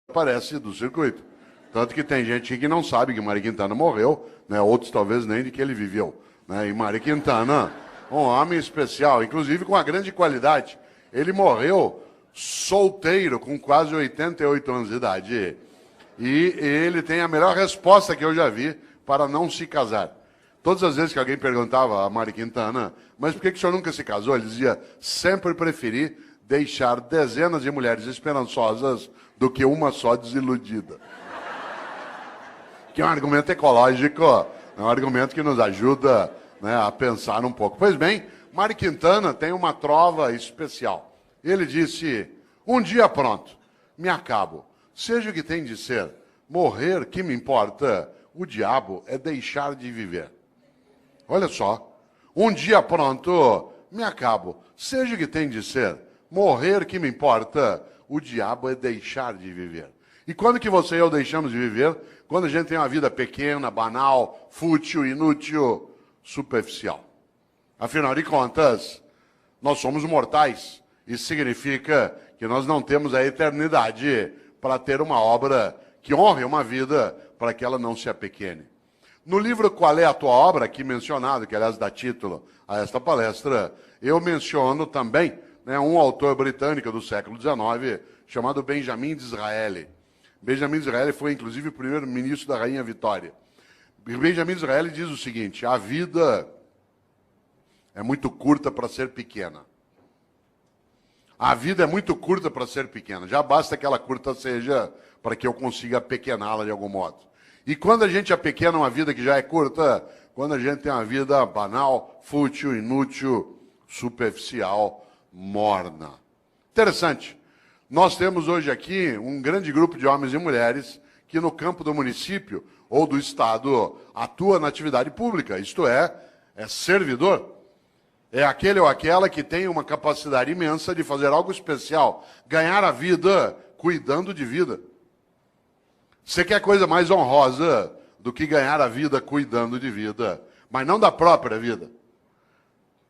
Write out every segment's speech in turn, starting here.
aparece do circuito. Tanto que tem gente que não sabe que Mário Quintana morreu, né? Outros talvez nem de que ele viveu. Né? E Mário Quintana, um homem especial, inclusive com uma grande qualidade. Ele solteiro, com quase 88 anos de idade. E ele tem a melhor resposta que eu já vi para não se casar. Todas as vezes que alguém perguntava a Mário Quintana, mas por que o senhor nunca se casou? Ele dizia, sempre preferi deixar dezenas de mulheres esperançosas do que uma só desiludida. Que é um argumento ecológico, é um argumento que nos ajuda, né, a pensar um pouco. Pois bem, Mário Quintana tem uma trova especial. Ele disse, um dia pronto, me acabo. Seja o que tem de ser, morrer, que me importa, o diabo é deixar de viver. Olha só, um dia pronto, me acabo. Seja o que tem de ser, morrer, que me importa, o diabo é deixar de viver. E quando que você e eu deixamos de viver? Quando a gente tem uma vida pequena, banal, fútil, inútil, superficial. Afinal de contas, nós somos mortais. Isso significa que nós não temos a eternidade para ter uma obra que honre uma vida para que ela não se apequene. No livro Qual é a Tua Obra, aqui mencionado, que aliás dá título a esta palestra, eu menciono também, né, um autor britânico do século XIX, chamado Benjamin Disraeli. Benjamin Disraeli foi, inclusive, o primeiro-ministro da Rainha Vitória. Benjamin Disraeli diz o seguinte, a vida é muito curta para ser pequena. A vida é muito curta para ser pequena. Já basta que ela curta seja para que eu consiga apequená-la de algum modo. E quando a gente apequena uma vida que já é curta, quando a gente tem uma vida banal, fútil, inútil, superficial, morna. Interessante. Nós temos hoje aqui um grande grupo de homens e mulheres que no campo do município ou do estado atua na atividade pública, isto é servidor. É aquele ou aquela que tem uma capacidade imensa de fazer algo especial, ganhar a vida cuidando de vida. Você quer coisa mais honrosa do que ganhar a vida cuidando de vida, mas não da própria vida.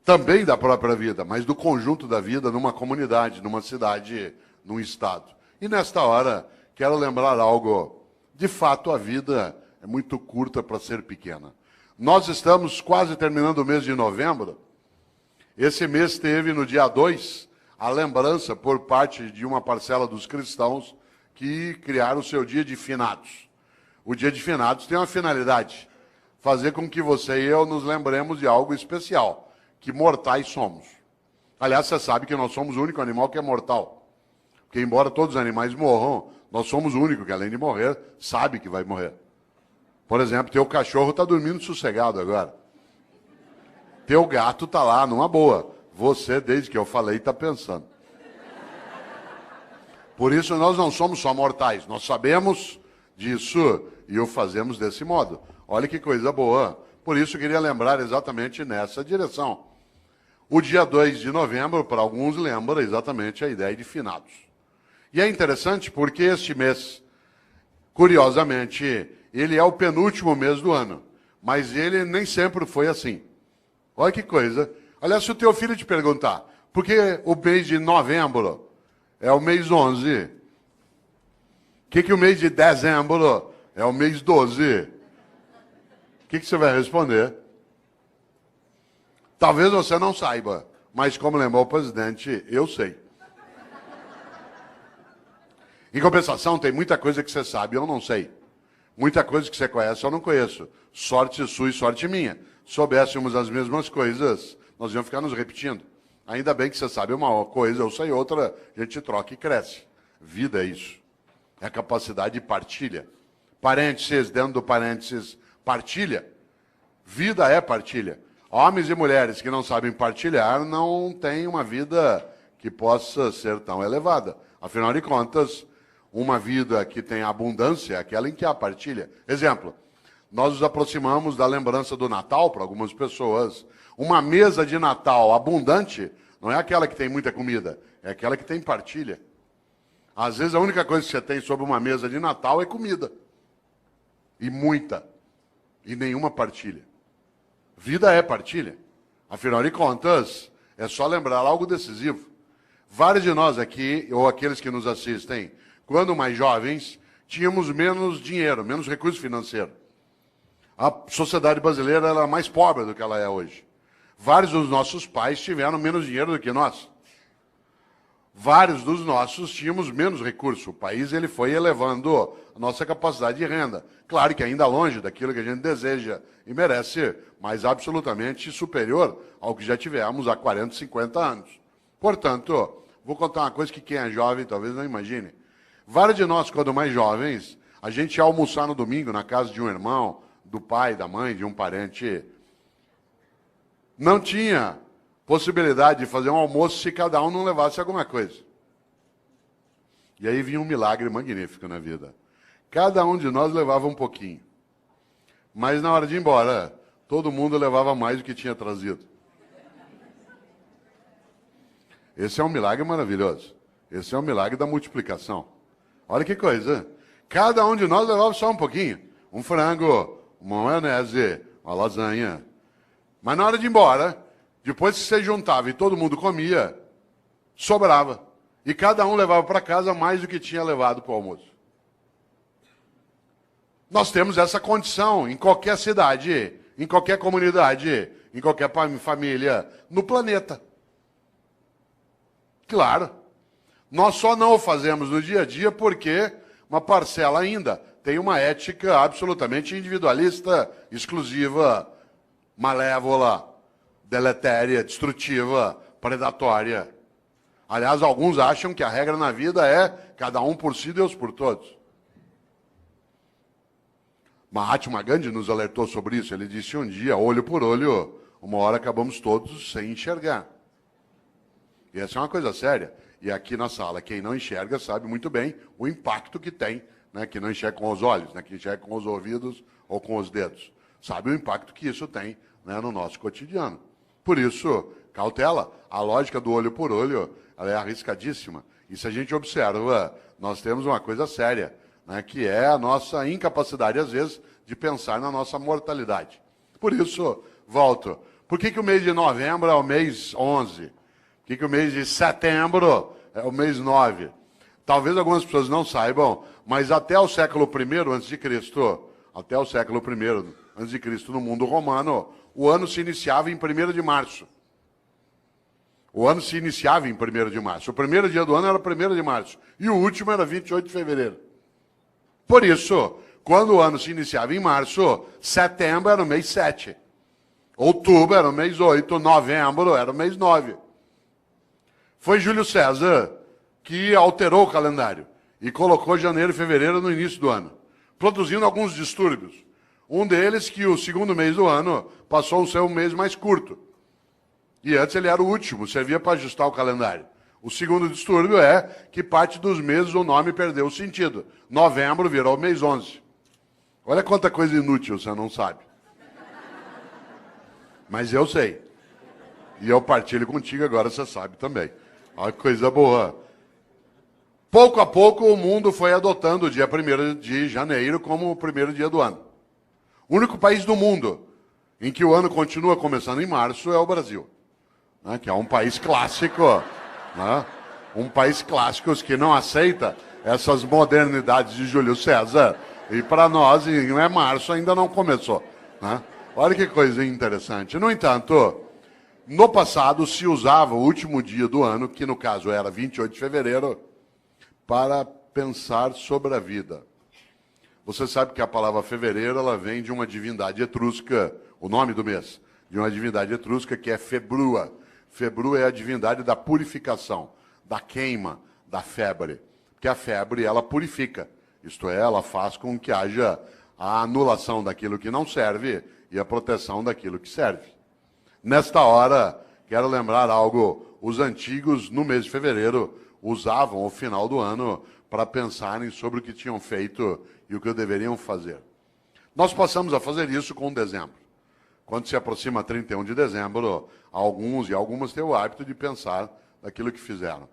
Também da própria vida, mas do conjunto da vida numa comunidade, numa cidade, num estado. E nesta hora, quero lembrar algo. De fato, a vida é muito curta para ser pequena. Nós estamos quase terminando o mês de novembro. Esse mês teve, no dia 2, a lembrança por parte de uma parcela dos cristãos que criaram o seu dia de finados. O dia de finados tem uma finalidade, fazer com que você e eu nos lembremos de algo especial, que mortais somos. Aliás, você sabe que nós somos o único animal que é mortal. Porque embora todos os animais morram, nós somos o único que, além de morrer, sabe que vai morrer. Por exemplo, teu cachorro está dormindo sossegado agora. Teu gato está lá, numa boa. Você, desde que eu falei, está pensando. Por isso, nós não somos só mortais. Nós sabemos disso e o fazemos desse modo. Olha que coisa boa. Por isso, eu queria lembrar exatamente nessa direção. O dia 2 de novembro, para alguns, lembra exatamente a ideia de finados. E é interessante porque este mês, curiosamente, ele é o penúltimo mês do ano. Mas ele nem sempre foi assim. Olha que coisa. Aliás, se o teu filho te perguntar, por que o mês de novembro é o mês 11? O que o mês de dezembro é o mês 12? O que você vai responder? Talvez você não saiba, mas como lembrou o presidente, eu sei. Em compensação, tem muita coisa que você sabe e eu não sei. Muita coisa que você conhece eu não conheço. Sorte sua e sorte minha. Soubéssemos as mesmas coisas, nós íamos ficar nos repetindo. Ainda bem que você sabe uma coisa, eu sei outra, a gente troca e cresce. Vida é isso. É a capacidade de partilha. Parênteses, dentro do parênteses, partilha. Vida é partilha. Homens e mulheres que não sabem partilhar não têm uma vida que possa ser tão elevada. Afinal de contas, uma vida que tem abundância é aquela em que há partilha. Exemplo, nós nos aproximamos da lembrança do Natal para algumas pessoas. Uma mesa de Natal abundante não é aquela que tem muita comida, é aquela que tem partilha. Às vezes a única coisa que você tem sobre uma mesa de Natal é comida. E muita. E nenhuma partilha. Vida é partilha. Afinal de contas, é só lembrar algo decisivo. Vários de nós aqui, ou aqueles que nos assistem, quando mais jovens, tínhamos menos dinheiro, menos recurso financeiro. A sociedade brasileira era mais pobre do que ela é hoje. Vários dos nossos pais tiveram menos dinheiro do que nós. Vários dos nossos tínhamos menos recurso. O país ele foi elevando a nossa capacidade de renda. Claro que ainda longe daquilo que a gente deseja e merece, mas absolutamente superior ao que já tivemos há 40, 50 anos. Portanto, vou contar uma coisa que quem é jovem talvez não imagine. Vários de nós, quando mais jovens, a gente ia almoçar no domingo na casa de um irmão, do pai, da mãe, de um parente. Não tinha possibilidade de fazer um almoço se cada um não levasse alguma coisa. E aí vinha um milagre magnífico na vida. Cada um de nós levava um pouquinho. Mas na hora de ir embora, todo mundo levava mais do que tinha trazido. Esse é um milagre maravilhoso. Esse é um milagre da multiplicação. Olha que coisa. Cada um de nós levava só um pouquinho. Um frango, uma maionese, uma lasanha. Mas na hora de ir embora, depois que você juntava e todo mundo comia, sobrava. E cada um levava para casa mais do que tinha levado para o almoço. Nós temos essa condição em qualquer cidade, em qualquer comunidade, em qualquer família, no planeta. Claro. Nós só não o fazemos no dia a dia porque uma parcela ainda tem uma ética absolutamente individualista, exclusiva, malévola, deletéria, destrutiva, predatória. Aliás, alguns acham que a regra na vida é cada um por si, Deus por todos. Mahatma Gandhi nos alertou sobre isso. Ele disse um dia, olho por olho, uma hora acabamos todos sem enxergar. E essa é uma coisa séria. E aqui na sala, quem não enxerga sabe muito bem o impacto que tem, né, que não enxerga com os olhos, né, que enxerga com os ouvidos ou com os dedos. Sabe o impacto que isso tem, né, no nosso cotidiano. Por isso, cautela. A lógica do olho por olho, ela é arriscadíssima. E se a gente observa, nós temos uma coisa séria, né, que é a nossa incapacidade, às vezes, de pensar na nossa mortalidade. Por isso, volto. Por que o mês de novembro é o mês 11? Por que o mês de setembro é o mês 9? Talvez algumas pessoas não saibam, mas até o século I a.C., até o século I a.C., no mundo romano, o ano se iniciava em 1º de março. O ano se iniciava em 1º de março. O primeiro dia do ano era 1º de março. E o último era 28 de fevereiro. Por isso, quando o ano se iniciava em março, setembro era o mês 7. Outubro era o mês 8. Novembro era o mês 9. Foi Júlio César que alterou o calendário e colocou janeiro e fevereiro no início do ano, produzindo alguns distúrbios. Um deles que o segundo mês do ano passou a ser um mês mais curto. E antes ele era o último, servia para ajustar o calendário. O segundo distúrbio é que parte dos meses o nome perdeu o sentido. Novembro virou o mês 11. Olha quanta coisa inútil você não sabe. Mas eu sei. E eu partilho contigo, agora você sabe também. Olha que coisa boa. Pouco a pouco o mundo foi adotando o dia 1º de janeiro como o primeiro dia do ano. O único país do mundo em que o ano continua começando em março é o Brasil, né, que é um país clássico, né, um país clássico que não aceita essas modernidades de Júlio César. E para nós, não é março, ainda não começou. Né? Olha que coisa interessante. No entanto, no passado se usava o último dia do ano, que no caso era 28 de fevereiro, para pensar sobre a vida. Você sabe que a palavra fevereiro ela vem de uma divindade etrusca, o nome do mês, de uma divindade etrusca que é Februa. Februa é a divindade da purificação, da queima, da febre. Porque a febre, ela purifica. Isto é, ela faz com que haja a anulação daquilo que não serve e a proteção daquilo que serve. Nesta hora, quero lembrar algo. Os antigos, no mês de fevereiro, usavam o final do ano para pensarem sobre o que tinham feito e o que deveriam fazer. Nós passamos a fazer isso com dezembro. Quando se aproxima 31 de dezembro, alguns e algumas têm o hábito de pensar naquilo que fizeram.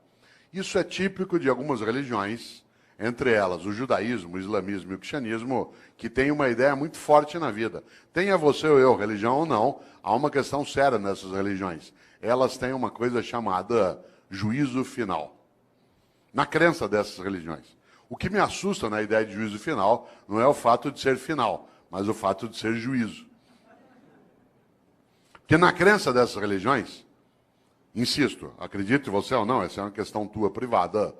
Isso é típico de algumas religiões, entre elas o judaísmo, o islamismo e o cristianismo, que tem uma ideia muito forte na vida. Tenha você ou eu religião ou não, há uma questão séria nessas religiões. Elas têm uma coisa chamada juízo final. Na crença dessas religiões. O que me assusta na ideia de juízo final não é o fato de ser final, mas o fato de ser juízo. Porque na crença dessas religiões, insisto, acredite você ou não, essa é uma questão tua privada,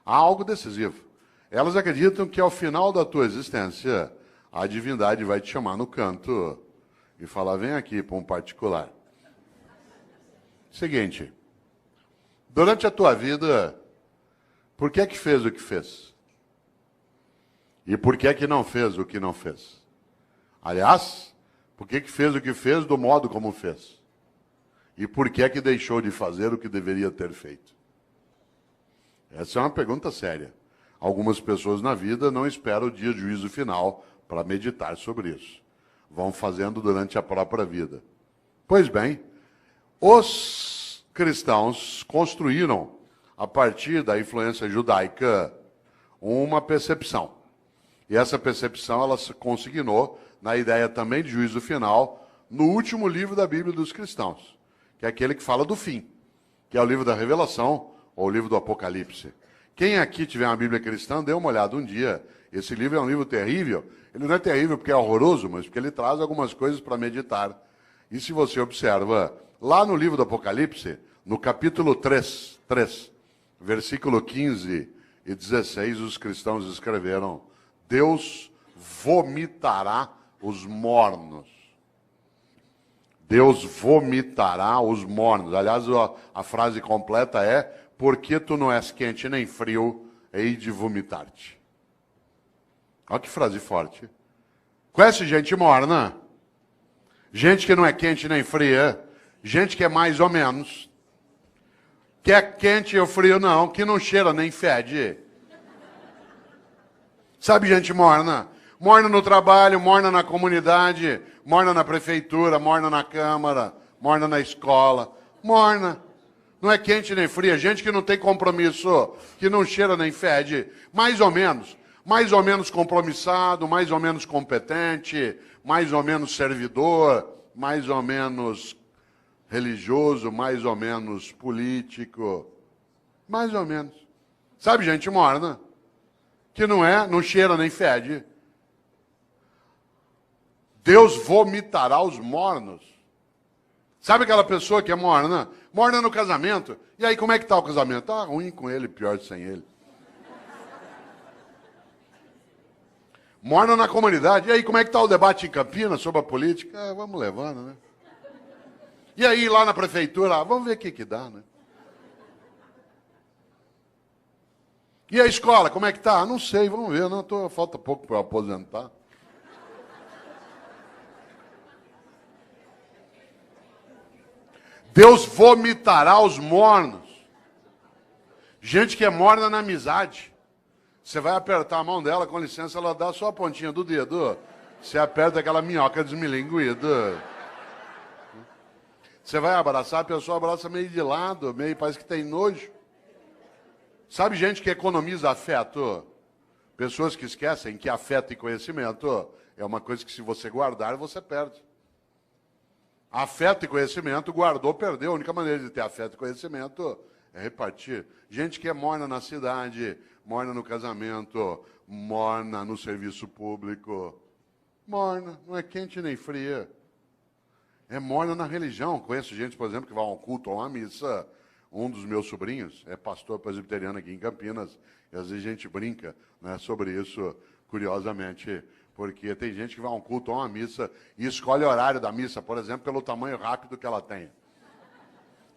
há algo decisivo. Elas acreditam que ao final da tua existência, a divindade vai te chamar no canto e falar, vem aqui para um particular. Seguinte, durante a tua vida, por que é que fez o que fez? E por que é que não fez o que não fez? Aliás, por que é que fez o que fez do modo como fez? E por que é que deixou de fazer o que deveria ter feito? Essa é uma pergunta séria. Algumas pessoas na vida não esperam o dia de juízo final para meditar sobre isso. Vão fazendo durante a própria vida. Pois bem, os cristãos construíram, a partir da influência judaica, uma percepção. E essa percepção ela se consignou na ideia também de juízo final no último livro da Bíblia dos cristãos, que é aquele que fala do fim, que é o livro da Revelação ou o livro do Apocalipse. Quem aqui tiver uma Bíblia cristã, dê uma olhada um dia. Esse livro é um livro terrível. Ele não é terrível porque é horroroso, mas porque ele traz algumas coisas para meditar. E se você observa, lá no livro do Apocalipse, no capítulo 3, versículo 15 e 16, os cristãos escreveram: Deus vomitará os mornos. Deus vomitará os mornos. Aliás, a frase completa é: porque tu não és quente nem frio, hei de vomitar-te. Olha que frase forte. Conhece gente morna? Gente que não é quente nem fria. Gente que é mais ou menos. Que é quente ou frio não, que não cheira nem fede. Sabe gente morna? Morna no trabalho, morna na comunidade, morna na prefeitura, morna na câmara, morna na escola. Morna. Não é quente nem fria. Gente que não tem compromisso, que não cheira nem fede. Mais ou menos compromissado, mais ou menos competente, mais ou menos servidor, mais ou menos religioso, mais ou menos político. Mais ou menos. Sabe gente morna? Que não cheira nem fede. Deus vomitará os mornos. Sabe aquela pessoa que é morna? Morna no casamento. E aí, como é que está o casamento? Tá ruim com ele, pior sem ele. Morna na comunidade. E aí, como é que está o debate em Campinas sobre a política? Vamos levando, né? E aí, lá na prefeitura, vamos ver o que dá, né? E a escola, como é que tá? Não sei, vamos ver. Falta pouco para eu aposentar. Deus vomitará os mornos. Gente que é morna na amizade. Você vai apertar a mão dela, com licença, ela dá só a pontinha do dedo. Você aperta aquela minhoca desmilinguida. Você vai abraçar, a pessoa abraça meio de lado, meio parece que tem nojo. Sabe gente que economiza afeto? Pessoas que esquecem que afeto e conhecimento é uma coisa que se você guardar, você perde. Afeto e conhecimento, guardou, perdeu. A única maneira de ter afeto e conhecimento é repartir. Gente que é morna na cidade, morna no casamento, morna no serviço público. Morna, não é quente nem fria. É morna na religião. Conheço gente, por exemplo, que vai a um culto ou a uma missa. Um dos meus sobrinhos é pastor presbiteriano aqui em Campinas. E às vezes a gente brinca, né, sobre isso, curiosamente. Porque tem gente que vai a um culto ou a uma missa e escolhe o horário da missa, por exemplo, pelo tamanho rápido que ela tem.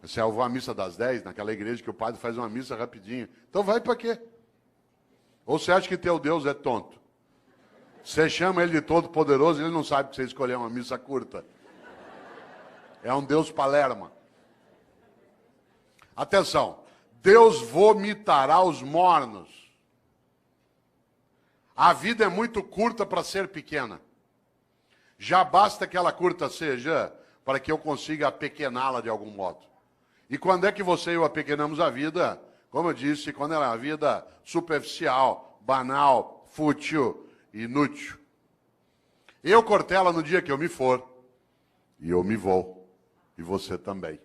Se eu vou à missa das 10, naquela igreja que o padre faz uma missa rapidinho. Então vai para quê? Ou você acha que teu Deus é tonto? Você chama ele de todo-poderoso e ele não sabe que você escolheu uma missa curta. É um Deus palerma. Atenção. Deus vomitará os mornos. A vida é muito curta para ser pequena. Já basta que ela curta seja para que eu consiga apequená-la de algum modo. E quando é que você e eu apequenamos a vida? Como eu disse, quando ela é uma vida superficial, banal, fútil, inútil. Eu cortei ela no dia que eu me for. E eu me vou. E você também.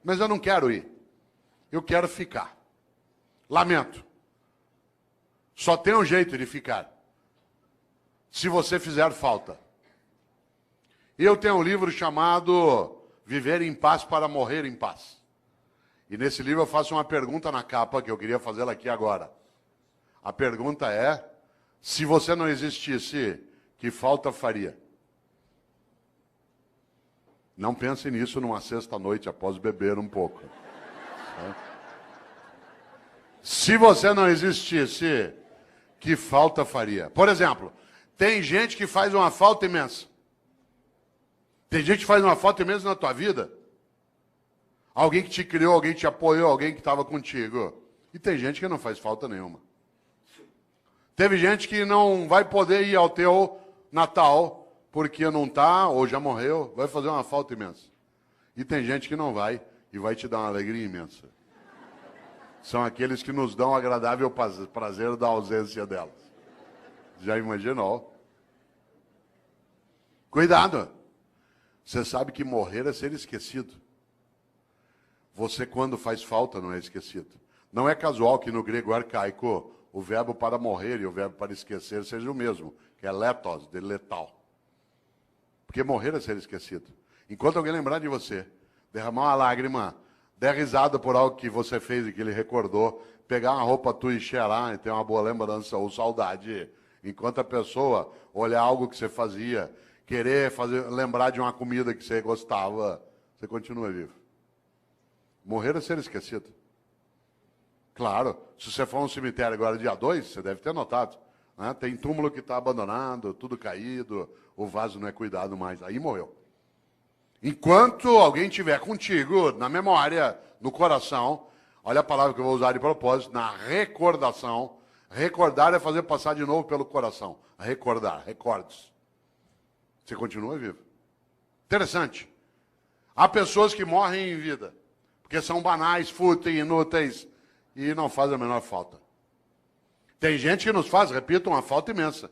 Mas eu não quero ir. Eu quero ficar. Lamento. Só tem um jeito de ficar. Se você fizer falta. Eu tenho um livro chamado Viver em Paz para Morrer em Paz. E nesse livro eu faço uma pergunta na capa, que eu queria fazê-la aqui agora. A pergunta é, se você não existisse, que falta faria? Não pense nisso numa sexta-noite após beber um pouco. Se você não existisse, que falta faria? Por exemplo, tem gente que faz uma falta imensa. Tem gente que faz uma falta imensa na tua vida. Alguém que te criou, alguém que te apoiou, alguém que estava contigo. E tem gente que não faz falta nenhuma. Teve gente que não vai poder ir ao teu Natal porque não está ou já morreu, vai fazer uma falta imensa. E tem gente que não vai e vai te dar uma alegria imensa. São aqueles que nos dão o agradável prazer da ausência delas. Já imaginou? Cuidado! Você sabe que morrer é ser esquecido. Você, quando faz falta, não é esquecido. Não é casual que no grego arcaico o verbo para morrer e o verbo para esquecer seja o mesmo, que é letos, de letal. Porque morrer é ser esquecido. Enquanto alguém lembrar de você, derramar uma lágrima, der risada por algo que você fez e que ele recordou, pegar uma roupa tua e cheirar e ter uma boa lembrança ou saudade, enquanto a pessoa olhar algo que você fazia, querer lembrar de uma comida que você gostava, você continua vivo. Morrer é ser esquecido. Claro, se você for a um cemitério agora dia 2, você deve ter notado. Né? Tem túmulo que está abandonado, tudo caído, o vaso não é cuidado mais. Aí morreu. Enquanto alguém estiver contigo, na memória, no coração, olha a palavra que eu vou usar de propósito, na recordação. Recordar é fazer passar de novo pelo coração. Recordar, recordes. Você continua vivo. Interessante. Há pessoas que morrem em vida, porque são banais, fúteis, inúteis, e não fazem a menor falta. Tem gente que nos faz, repito, uma falta imensa.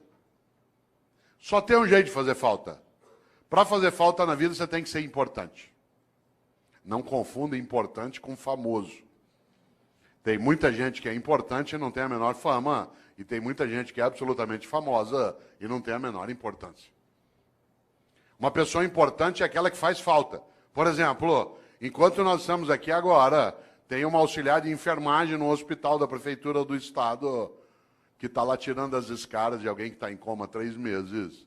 Só tem um jeito de fazer falta. Para fazer falta na vida, você tem que ser importante. Não confunda importante com famoso. Tem muita gente que é importante e não tem a menor fama, e tem muita gente que é absolutamente famosa e não tem a menor importância. Uma pessoa importante é aquela que faz falta. Por exemplo, enquanto nós estamos aqui agora, tem uma auxiliar de enfermagem no hospital da prefeitura do estado que está lá tirando as escaras de alguém que está em coma há 3 meses.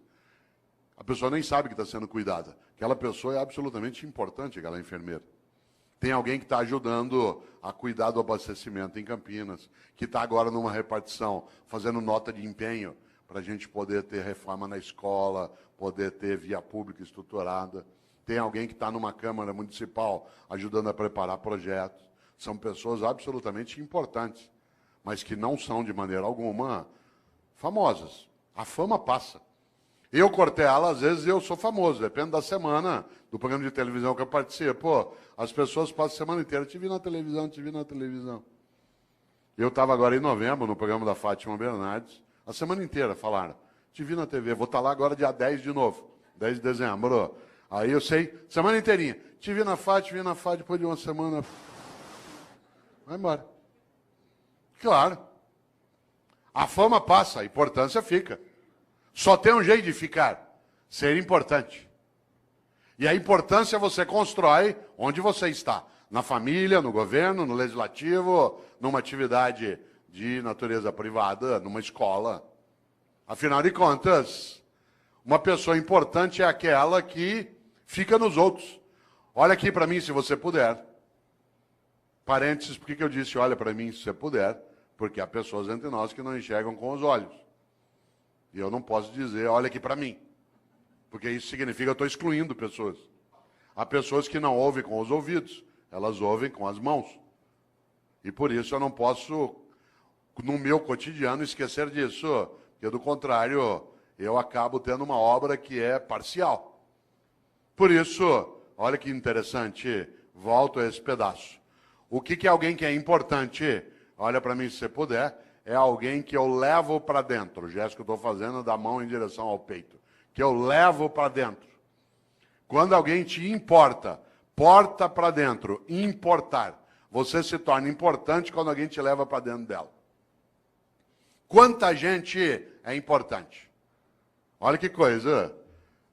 A pessoa nem sabe que está sendo cuidada. Aquela pessoa é absolutamente importante, aquela enfermeira. Tem alguém que está ajudando a cuidar do abastecimento em Campinas, que está agora numa repartição, fazendo nota de empenho para a gente poder ter reforma na escola, poder ter via pública estruturada. Tem alguém que está numa Câmara Municipal ajudando a preparar projetos. São pessoas absolutamente importantes, mas que não são, de maneira alguma, famosas. A fama passa. Eu, Cortella, às vezes eu sou famoso, depende da semana, do programa de televisão que eu participo. As pessoas passam a semana inteira, te vi na televisão, te vi na televisão. Eu estava agora em novembro, no programa da Fátima Bernardes, a semana inteira falaram, te vi na TV, vou estar lá agora dia 10 de novo, 10 de dezembro. Aí eu sei, semana inteirinha, te vi na Fátima, depois de uma semana, vai embora. Claro. A fama passa, a importância fica. Só tem um jeito de ficar, ser importante. E a importância você constrói onde você está. Na família, no governo, no legislativo, numa atividade de natureza privada, numa escola. Afinal de contas, uma pessoa importante é aquela que fica nos outros. Olha aqui para mim se você puder. Parênteses, por que eu disse olha para mim se você puder? Porque há pessoas entre nós que não enxergam com os olhos. E eu não posso dizer, olha aqui para mim. Porque isso significa que eu estou excluindo pessoas. Há pessoas que não ouvem com os ouvidos, elas ouvem com as mãos. E por isso eu não posso, no meu cotidiano, esquecer disso. Porque, do contrário, eu acabo tendo uma obra que é parcial. Por isso, olha que interessante, volto a esse pedaço. O que é alguém que é importante? Olha para mim se você puder. É alguém que eu levo para dentro. O gesto que eu estou fazendo é da mão em direção ao peito. Que eu levo para dentro. Quando alguém te importa, porta para dentro, importar. Você se torna importante quando alguém te leva para dentro dela. Quanta gente é importante. Olha que coisa.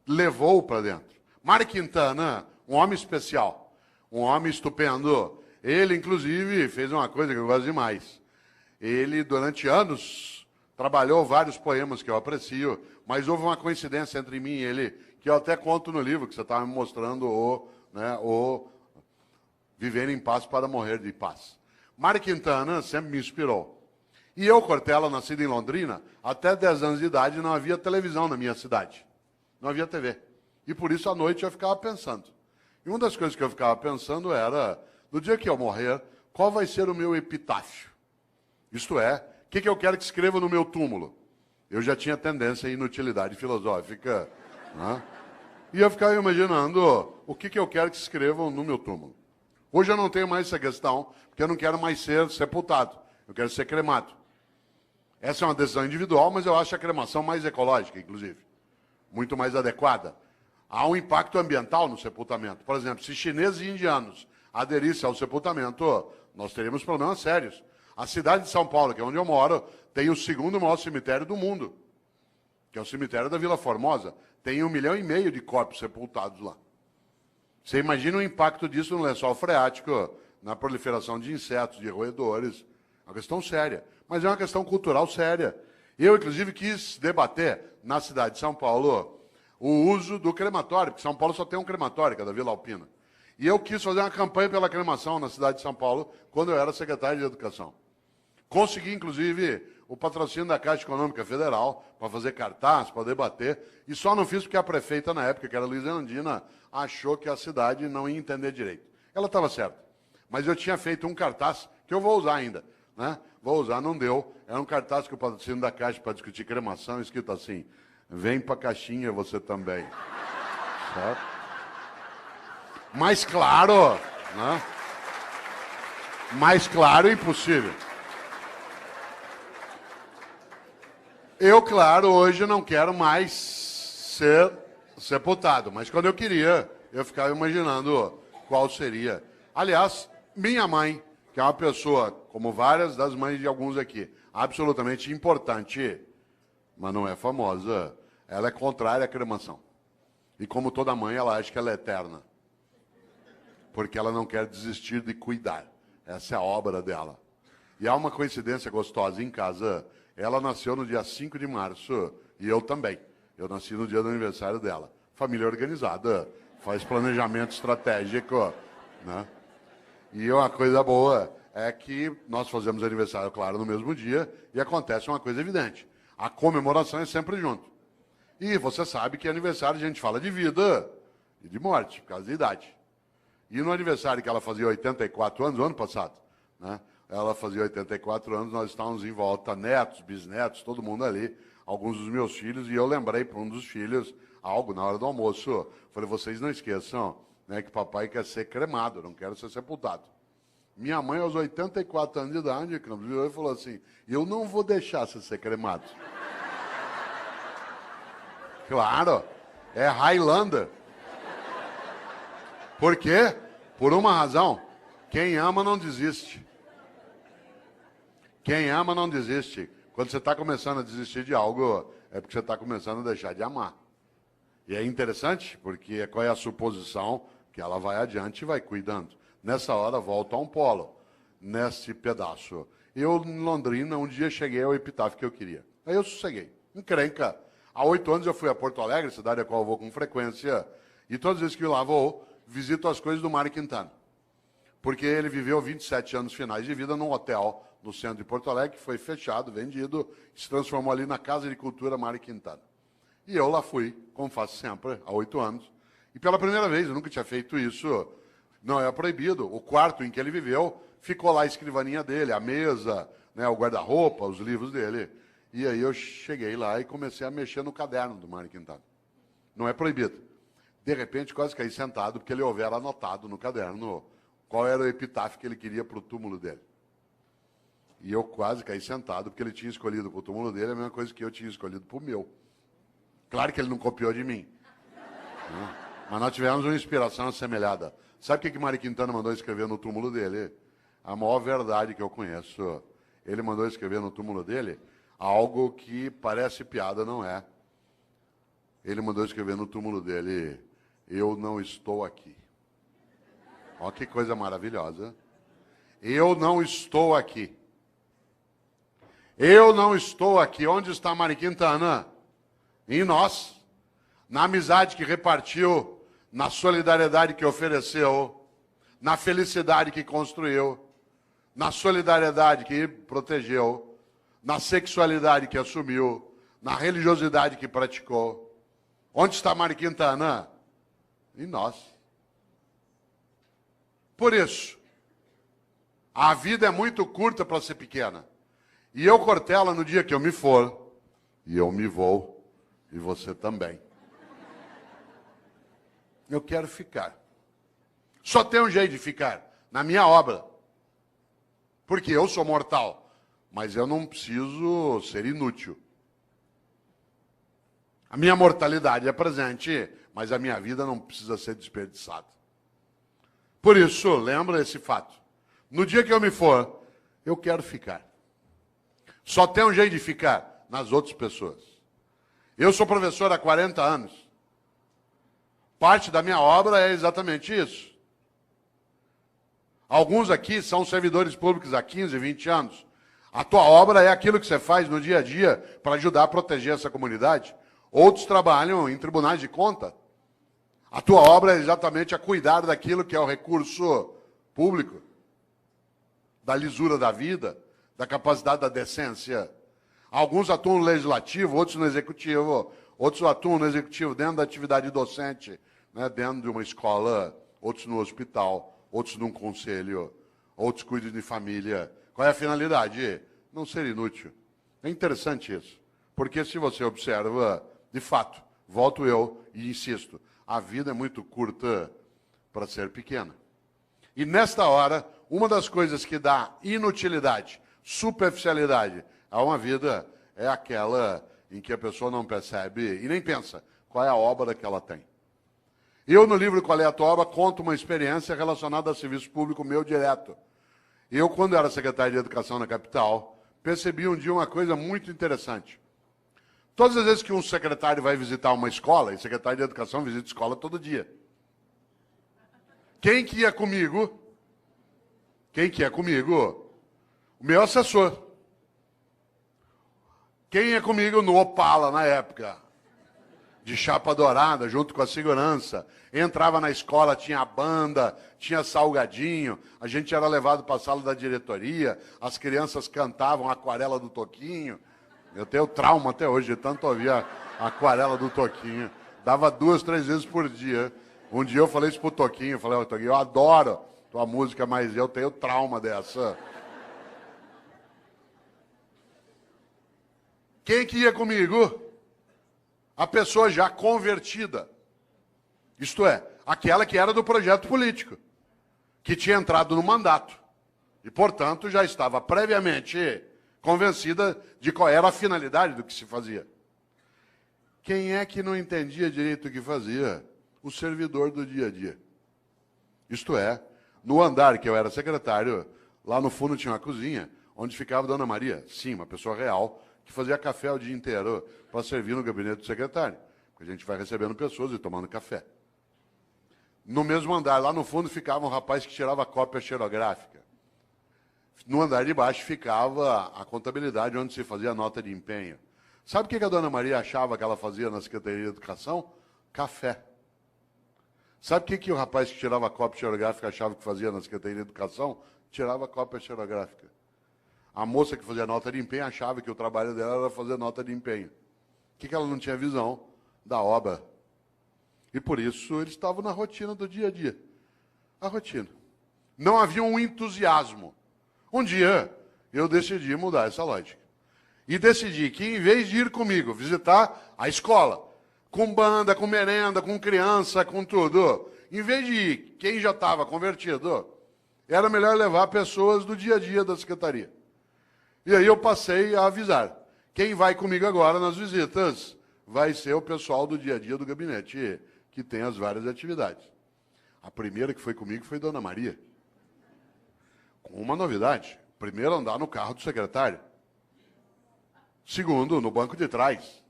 Levou para dentro. Mário Quintana, um homem especial, um homem estupendo. Ele, inclusive, fez uma coisa que eu gosto demais. Ele, durante anos, trabalhou vários poemas que eu aprecio, mas houve uma coincidência entre mim e ele, que eu até conto no livro, que você estava me mostrando, o Viver em Paz para Morrer de Paz. Mário Quintana sempre me inspirou. E eu, Cortella, nascido em Londrina, até 10 anos de idade não havia televisão na minha cidade. Não havia TV. E por isso, à noite, eu ficava pensando. E uma das coisas que eu ficava pensando era, no dia que eu morrer, qual vai ser o meu epitáfio? Isto é, o que eu quero que escreva no meu túmulo? Eu já tinha tendência à inutilidade filosófica, né? E eu ficava imaginando o que eu quero que escrevam no meu túmulo. Hoje eu não tenho mais essa questão, porque eu não quero mais ser sepultado. Eu quero ser cremado. Essa é uma decisão individual, mas eu acho a cremação mais ecológica, inclusive. Muito mais adequada. Há um impacto ambiental no sepultamento. Por exemplo, se chineses e indianos aderissem ao sepultamento, nós teríamos problemas sérios. A cidade de São Paulo, que é onde eu moro, tem o segundo maior cemitério do mundo, que é o cemitério da Vila Formosa. Tem 1,5 milhão de corpos sepultados lá. Você imagina o impacto disso no lençol freático, na proliferação de insetos, de roedores. É uma questão séria, mas é uma questão cultural séria. Eu, inclusive, quis debater na cidade de São Paulo o uso do crematório, porque São Paulo só tem um crematório, que é da Vila Alpina. E eu quis fazer uma campanha pela cremação na cidade de São Paulo, quando eu era secretário de Educação. Consegui, inclusive, o patrocínio da Caixa Econômica Federal para fazer cartaz, para debater, e só não fiz porque a prefeita, na época, que era Luiz Erundina, achou que a cidade não ia entender direito. Ela estava certa. Mas eu tinha feito um cartaz, que eu vou usar ainda, né? Vou usar, não deu. Era um cartaz que o patrocínio da Caixa para discutir cremação, escrito assim, vem para a caixinha você também. Certo? Mais claro, né? Mais claro, impossível. Eu, claro, hoje não quero mais ser sepultado, mas quando eu queria, eu ficava imaginando qual seria. Aliás, minha mãe, que é uma pessoa, como várias das mães de alguns aqui, absolutamente importante, mas não é famosa, ela é contrária à cremação. E como toda mãe, ela acha que ela é eterna. Porque ela não quer desistir de cuidar. Essa é a obra dela. E há uma coincidência gostosa em casa. Ela nasceu no dia 5 de março, e eu também. Eu nasci no dia do aniversário dela. Família organizada, faz planejamento estratégico, né? E uma coisa boa é que nós fazemos aniversário, claro, no mesmo dia, e acontece uma coisa evidente. A comemoração é sempre junto. E você sabe que aniversário a gente fala de vida e de morte, por causa da idade. E no aniversário que ela fazia 84 anos, o ano passado, né? Ela fazia 84 anos, nós estávamos em volta, netos, bisnetos, todo mundo ali, alguns dos meus filhos, e eu lembrei para um dos filhos algo na hora do almoço. Falei, vocês não esqueçam, né, que papai quer ser cremado, não quero ser sepultado. Minha mãe, aos 84 anos de idade, virou e falou assim, eu não vou deixar você ser cremado. Claro, é Highlander. Por quê? Por uma razão, quem ama não desiste. Quem ama não desiste. Quando você está começando a desistir de algo, é porque você está começando a deixar de amar. E é interessante, porque qual é a suposição? Que ela vai adiante e vai cuidando. Nessa hora, volta a um polo, nesse pedaço. Eu, em Londrina, um dia cheguei ao epitáfio que eu queria. Aí eu sosseguei. Encrenca. Há 8 anos eu fui a Porto Alegre, cidade a qual eu vou com frequência, e todas as vezes que eu lá vou, visito as coisas do Mário Quintana. Porque ele viveu 27 anos finais de vida num hotel no centro de Porto Alegre, que foi fechado, vendido, se transformou ali na Casa de Cultura Mário Quintana. E eu lá fui, como faço sempre, há 8 anos. E pela primeira vez, eu nunca tinha feito isso, não é proibido. O quarto em que ele viveu, ficou lá a escrivaninha dele, a mesa, né, o guarda-roupa, os livros dele. E aí eu cheguei lá e comecei a mexer no caderno do Mário Quintana. Não é proibido. De repente, quase caí sentado, porque ele houvera anotado no caderno qual era o epitáfio que ele queria para o túmulo dele. E eu quase caí sentado, porque ele tinha escolhido para o túmulo dele a mesma coisa que eu tinha escolhido para o meu. Claro que ele não copiou de mim. Né? Mas nós tivemos uma inspiração assemelhada. Sabe o que Mário Quintana mandou escrever no túmulo dele? A maior verdade que eu conheço. Ele mandou escrever no túmulo dele algo que parece piada, não é. Ele mandou escrever no túmulo dele: eu não estou aqui. Olha que coisa maravilhosa. Eu não estou aqui. Eu não estou aqui. Onde está Mari Quintana? Em nós. Na amizade que repartiu, na solidariedade que ofereceu, na felicidade que construiu, na solidariedade que protegeu, na sexualidade que assumiu, na religiosidade que praticou. Onde está Mari Quintana? Em nós. Por isso, a vida é muito curta para ser pequena. E eu, Cortella, no dia que eu me for, e eu me vou, e você também, eu quero ficar. Só tem um jeito de ficar, na minha obra. Porque eu sou mortal, mas eu não preciso ser inútil. A minha mortalidade é presente, mas a minha vida não precisa ser desperdiçada. Por isso, lembra esse fato. No dia que eu me for, eu quero ficar. Só tem um jeito de ficar, nas outras pessoas. Eu sou professor há 40 anos. Parte da minha obra é exatamente isso. Alguns aqui são servidores públicos há 15, 20 anos. A tua obra é aquilo que você faz no dia a dia para ajudar a proteger essa comunidade. Outros trabalham em tribunais de conta. A tua obra é exatamente a cuidar daquilo que é o recurso público, da lisura da vida, da capacidade da decência. Alguns atuam no legislativo, outros no executivo, outros atuam no executivo dentro da atividade docente, né, dentro de uma escola, outros no hospital, outros num conselho, outros cuidam de família. Qual é a finalidade? Não ser inútil. É interessante isso, porque se você observa, de fato, volto eu e insisto, a vida é muito curta para ser pequena. E nesta hora, uma das coisas que dá inutilidade, superficialidade a uma vida é aquela em que a pessoa não percebe e nem pensa qual é a obra que ela tem. Eu, no livro Qual é a Tua Obra, conto uma experiência relacionada a serviço público meu direto. Eu, quando era secretário de Educação na capital, percebi um dia uma coisa muito interessante. Todas as vezes que um secretário vai visitar uma escola, e secretário de Educação visita escola todo dia. Quem que ia comigo? Quem que ia comigo? O meu assessor. Quem ia comigo no Opala, na época? De chapa dourada, junto com a segurança. Entrava na escola, tinha banda, tinha salgadinho, a gente era levado para a sala da diretoria, as crianças cantavam a Aquarela do Toquinho. Eu tenho trauma até hoje, de tanto ouvir a Aquarela do Toquinho. Dava 2, 3 vezes por dia. Um dia eu falei isso pro Toquinho, eu falei, Toquinho, eu adoro tua música, mas eu tenho trauma dessa. Quem que ia comigo? A pessoa já convertida. Isto é, aquela que era do projeto político, que tinha entrado no mandato. E, portanto, já estava previamente convencida de qual era a finalidade do que se fazia. Quem é que não entendia direito o que fazia? O servidor do dia a dia. Isto é, no andar que eu era secretário, lá no fundo tinha uma cozinha, onde ficava Dona Maria, sim, uma pessoa real, que fazia café o dia inteiro para servir no gabinete do secretário. Porque a gente vai recebendo pessoas e tomando café. No mesmo andar, lá no fundo, ficava um rapaz que tirava cópia xerográfica. No andar de baixo ficava a contabilidade, onde se fazia a nota de empenho. Sabe o que a Dona Maria achava que ela fazia na Secretaria de Educação? Café. Sabe o que o rapaz que tirava cópia xerográfica achava que fazia na Secretaria de Educação? Tirava cópia xerográfica. A moça que fazia nota de empenho achava que o trabalho dela era fazer nota de empenho. O que ela não tinha visão? Da obra. E por isso eles estavam na rotina do dia a dia. A rotina. Não havia um entusiasmo. Um dia eu decidi mudar essa lógica. E decidi que, em vez de ir comigo visitar a escola, com banda, com merenda, com criança, com tudo, em vez de ir quem já estava convertido, era melhor levar pessoas do dia a dia da secretaria. E aí eu passei a avisar. Quem vai comigo agora nas visitas vai ser o pessoal do dia a dia do gabinete, que tem as várias atividades. A primeira que foi comigo foi Dona Maria. Com uma novidade. Primeiro andar no carro do secretário. Segundo, no banco de trás.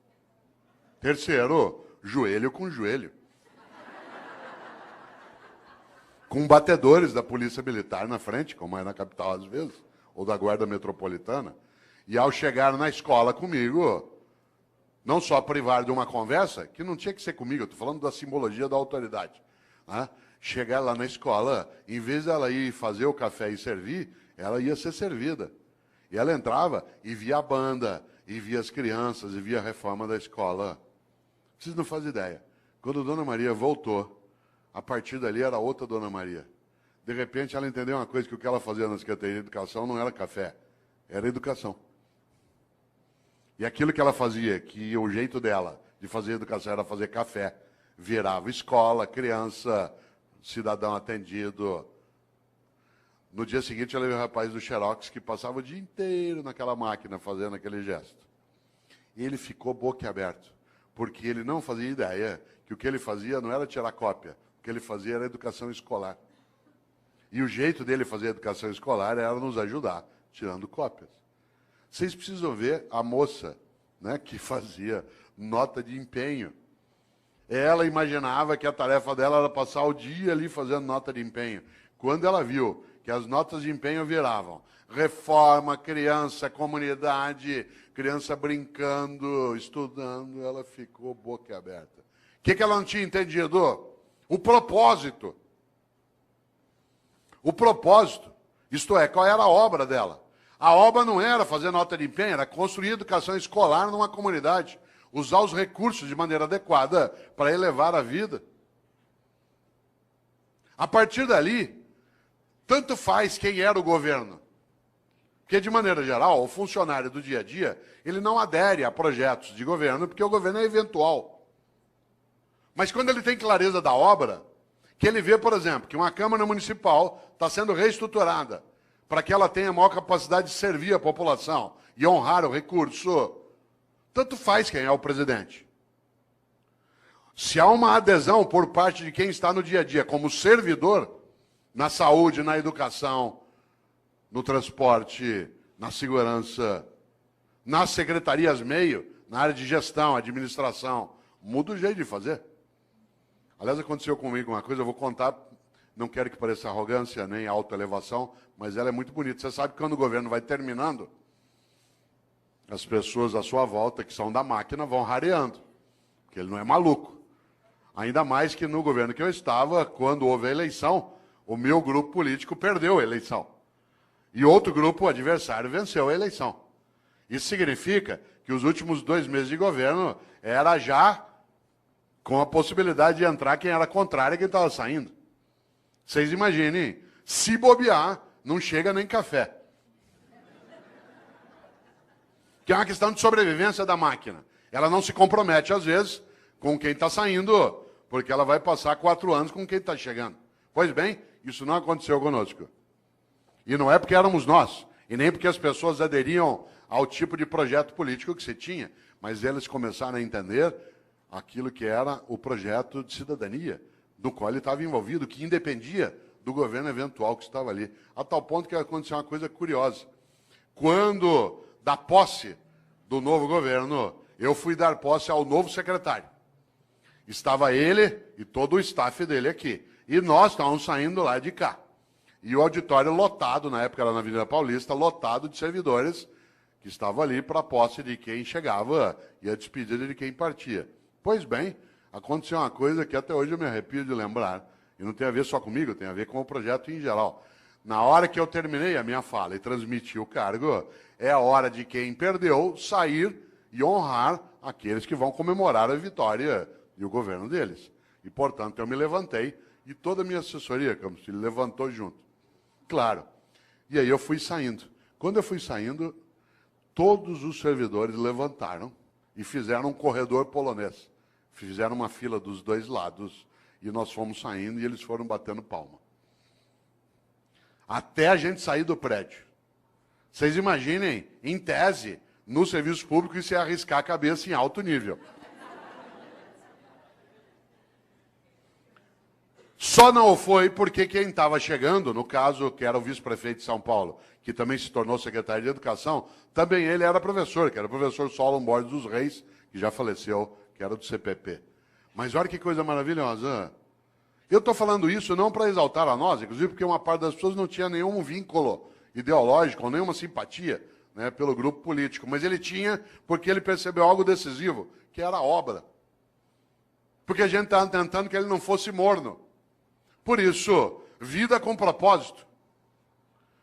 Terceiro, joelho com joelho. Com batedores da Polícia Militar na frente, como é na capital às vezes, ou da Guarda Metropolitana. E ao chegar na escola comigo, não só privar de uma conversa, que não tinha que ser comigo, eu estou falando da simbologia da autoridade. Né? Chegar lá na escola, em vez dela ir fazer o café e servir, ela ia ser servida. E ela entrava e via a banda, e via as crianças, e via a reforma da escola. Vocês não fazem ideia. Quando a Dona Maria voltou, a partir dali era outra Dona Maria. De repente ela entendeu uma coisa, que o que ela fazia na Secretaria de Educação não era café, era educação. E aquilo que ela fazia, que o jeito dela de fazer educação era fazer café, virava escola, criança, cidadão atendido. No dia seguinte, ela viu o rapaz do Xerox que passava o dia inteiro naquela máquina fazendo aquele gesto. E ele ficou boquiaberto, porque ele não fazia ideia que o que ele fazia não era tirar cópia, o que ele fazia era educação escolar. E o jeito dele fazer educação escolar era nos ajudar, tirando cópias. Vocês precisam ver a moça, né, que fazia nota de empenho. Ela imaginava que a tarefa dela era passar o dia ali fazendo nota de empenho. Quando ela viu que as notas de empenho viravam reforma, criança, comunidade, criança brincando, estudando, ela ficou boquiaberta. O que ela não tinha entendido? O propósito. O propósito, isto é, qual era a obra dela? A obra não era fazer nota de empenho, era construir educação escolar numa comunidade, usar os recursos de maneira adequada para elevar a vida. A partir dali, tanto faz quem era o governo. Porque, de maneira geral, o funcionário do dia a dia, ele não adere a projetos de governo, porque o governo é eventual. Mas quando ele tem clareza da obra, que ele vê, por exemplo, que uma Câmara Municipal está sendo reestruturada para que ela tenha maior capacidade de servir a população e honrar o recurso, tanto faz quem é o presidente. Se há uma adesão por parte de quem está no dia a dia como servidor, na saúde, na educação, no transporte, na segurança, nas secretarias meio, na área de gestão, administração, muda o jeito de fazer. Aliás, aconteceu comigo uma coisa, eu vou contar, não quero que pareça arrogância nem autoelevação, mas ela é muito bonita. Você sabe que quando o governo vai terminando, as pessoas à sua volta, que são da máquina, vão rareando, porque ele não é maluco. Ainda mais que no governo que eu estava, quando houve a eleição, o meu grupo político perdeu a eleição. E outro grupo, o adversário, venceu a eleição. Isso significa que os últimos 2 meses de governo era já com a possibilidade de entrar quem era contrário a quem estava saindo. Vocês imaginem, se bobear, não chega nem café. Que é uma questão de sobrevivência da máquina. Ela não se compromete, às vezes, com quem está saindo, porque ela vai passar 4 anos com quem está chegando. Pois bem, isso não aconteceu conosco. E não é porque éramos nós, e nem porque as pessoas aderiam ao tipo de projeto político que se tinha, mas eles começaram a entender aquilo que era o projeto de cidadania, do qual ele estava envolvido, que independia do governo eventual que estava ali. A tal ponto que aconteceu uma coisa curiosa. Quando, da posse do novo governo, eu fui dar posse ao novo secretário. Estava ele e todo o staff dele aqui. E nós estávamos saindo lá de cá. E o auditório lotado, na época era na Avenida Paulista, lotado de servidores que estavam ali para a posse de quem chegava e a despedida de quem partia. Pois bem, aconteceu uma coisa que até hoje eu me arrepio de lembrar, e não tem a ver só comigo, tem a ver com o projeto em geral. Na hora que eu terminei a minha fala e transmiti o cargo, é a hora de quem perdeu sair e honrar aqueles que vão comemorar a vitória e o governo deles. E, portanto, eu me levantei e toda a minha assessoria, como se levantou junto. Claro. E aí eu fui saindo. Quando eu fui saindo, todos os servidores levantaram e fizeram um corredor polonês. Fizeram uma fila dos 2 lados e nós fomos saindo e eles foram batendo palma. Até a gente sair do prédio. Vocês imaginem, em tese, no serviço público, isso é arriscar a cabeça em alto nível. Só não foi porque quem estava chegando, no caso, que era o vice-prefeito de São Paulo, que também se tornou secretário de Educação, também ele era professor, que era o professor Solon Borges dos Reis, que já faleceu, que era do CPP. Mas olha que coisa maravilhosa. Eu estou falando isso não para exaltar a nós, inclusive porque uma parte das pessoas não tinha nenhum vínculo ideológico, ou nenhuma simpatia, né, pelo grupo político, mas ele tinha porque ele percebeu algo decisivo, que era a obra. Porque a gente estava tentando que ele não fosse morno. Por isso, vida com propósito.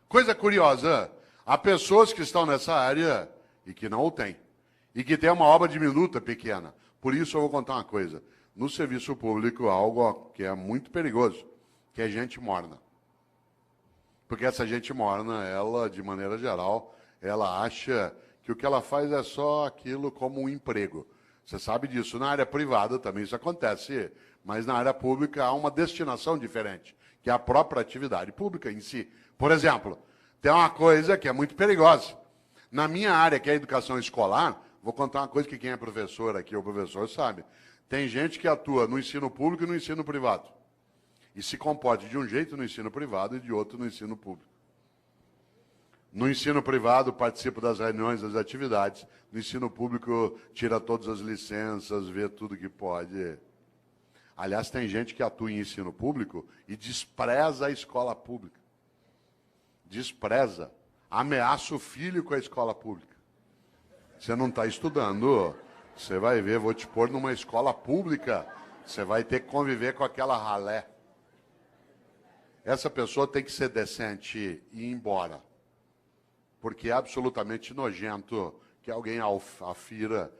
Coisa curiosa, há pessoas que estão nessa área e que não o têm. E que têm uma obra diminuta, pequena. Por isso eu vou contar uma coisa. No serviço público, algo que é muito perigoso, que é gente morna. Porque essa gente morna, ela, de maneira geral, ela acha que o que ela faz é só aquilo como um emprego. Você sabe disso. Na área privada também isso acontece, mas na área pública há uma destinação diferente, que é a própria atividade pública em si. Por exemplo, tem uma coisa que é muito perigosa. Na minha área, que é a educação escolar, vou contar uma coisa que quem é professor aqui, ou professor, sabe. Tem gente que atua no ensino público e no ensino privado. E se comporta de um jeito no ensino privado e de outro no ensino público. No ensino privado, participa das reuniões, das atividades. No ensino público, tira todas as licenças, vê tudo que pode. Aliás, tem gente que atua em ensino público e despreza a escola pública. Despreza. Ameaça o filho com a escola pública. Você não está estudando, você vai ver, vou te pôr numa escola pública, você vai ter que conviver com aquela ralé. Essa pessoa tem que ser decente e ir embora. Porque é absolutamente nojento que alguém afira,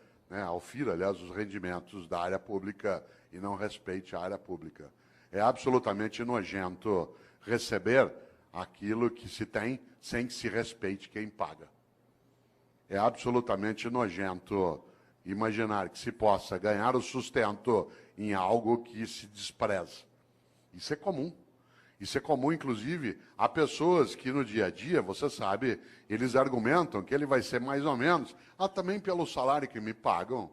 aliás, os rendimentos da área pública e não respeite a área pública. É absolutamente nojento receber aquilo que se tem sem que se respeite quem paga. É absolutamente nojento imaginar que se possa ganhar o sustento em algo que se despreza. Isso é comum. Isso é comum, inclusive, a pessoas que no dia a dia, você sabe, eles argumentam que ele vai ser mais ou menos, também pelo salário que me pagam.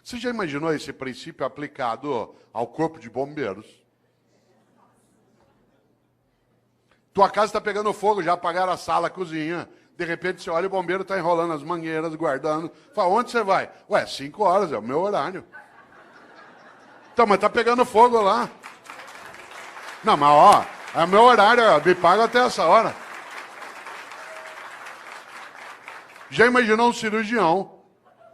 Você já imaginou esse princípio aplicado ao corpo de bombeiros? Tua casa está pegando fogo, já apagaram a sala, a cozinha. De repente você olha, o bombeiro está enrolando as mangueiras, guardando. Fala, onde você vai? Ué, 5 horas, é o meu horário. Então, mas está pegando fogo lá. Não, mas ó, é o meu horário, me paga até essa hora. Já imaginou um cirurgião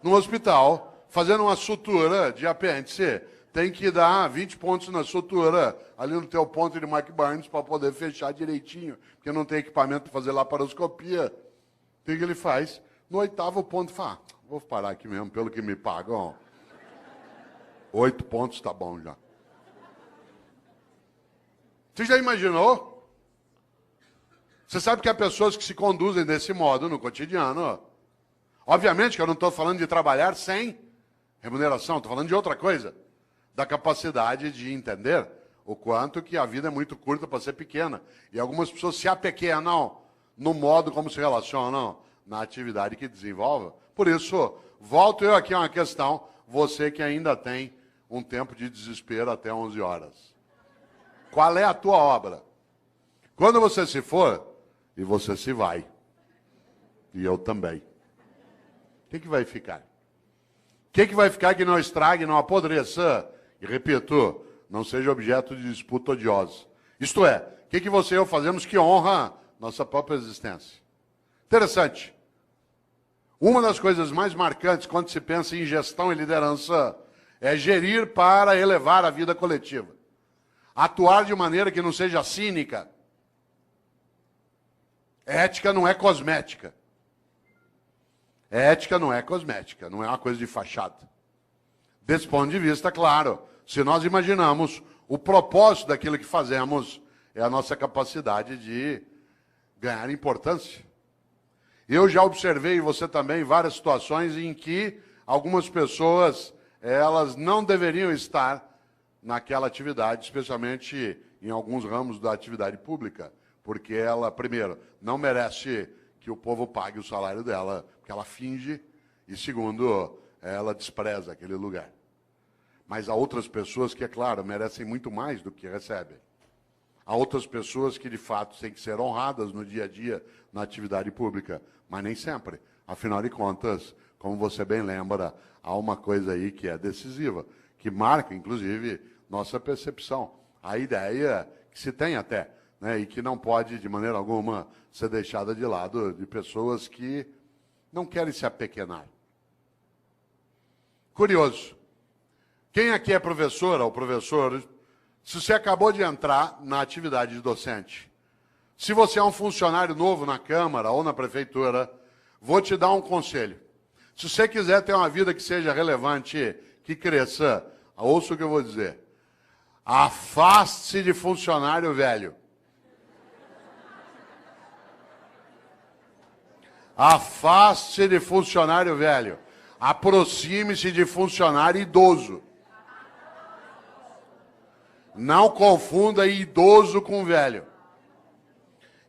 no hospital fazendo uma sutura de apêndice? Tem que dar 20 pontos na sutura, ali no teu ponto de Mark Barnes, para poder fechar direitinho, porque não tem equipamento para fazer laparoscopia. O que ele faz? No 8º ponto, fala, vou parar aqui mesmo, pelo que me pagam. 8 pontos tá bom já. Você já imaginou? Você sabe que há pessoas que se conduzem desse modo no cotidiano. Obviamente que eu não estou falando de trabalhar sem remuneração, estou falando de outra coisa. Da capacidade de entender o quanto que a vida é muito curta para ser pequena. E algumas pessoas se apequenam no modo como se relacionam na atividade que desenvolvem. Por isso, volto eu aqui a uma questão, você que ainda tem um tempo de desespero até 11 horas. Qual é a tua obra? Quando você se for, e você se vai, e eu também, o que vai ficar? O que vai ficar que não estrague, não apodreça? E repito, não seja objeto de disputa odiosa. Isto é, o que você e eu fazemos que honra nossa própria existência? Interessante. Uma das coisas mais marcantes quando se pensa em gestão e liderança é gerir para elevar a vida coletiva. Atuar de maneira que não seja cínica. Ética não é cosmética. Ética não é cosmética, não é uma coisa de fachada. Desse ponto de vista, claro, se nós imaginamos o propósito daquilo que fazemos, é a nossa capacidade de ganhar importância. Eu já observei, você também, várias situações em que algumas pessoas, elas não deveriam estar naquela atividade, especialmente em alguns ramos da atividade pública, porque ela, primeiro, não merece que o povo pague o salário dela, porque ela finge, e segundo, ela despreza aquele lugar. Mas há outras pessoas que, é claro, merecem muito mais do que recebem. Há outras pessoas que, de fato, têm que ser honradas no dia a dia, na atividade pública, mas nem sempre. Afinal de contas, como você bem lembra, há uma coisa aí que é decisiva, que marca, inclusive, nossa percepção. A ideia que se tem até, né, e que não pode, de maneira alguma, ser deixada de lado de pessoas que não querem se apequenar. Curioso. Quem aqui é professora ou professor, se você acabou de entrar na atividade de docente, se você é um funcionário novo na Câmara ou na Prefeitura, vou te dar um conselho. Se você quiser ter uma vida que seja relevante, que cresça, ouça o que eu vou dizer. Afaste-se de funcionário velho. Afaste-se de funcionário velho. Aproxime-se de funcionário idoso. Não confunda idoso com velho.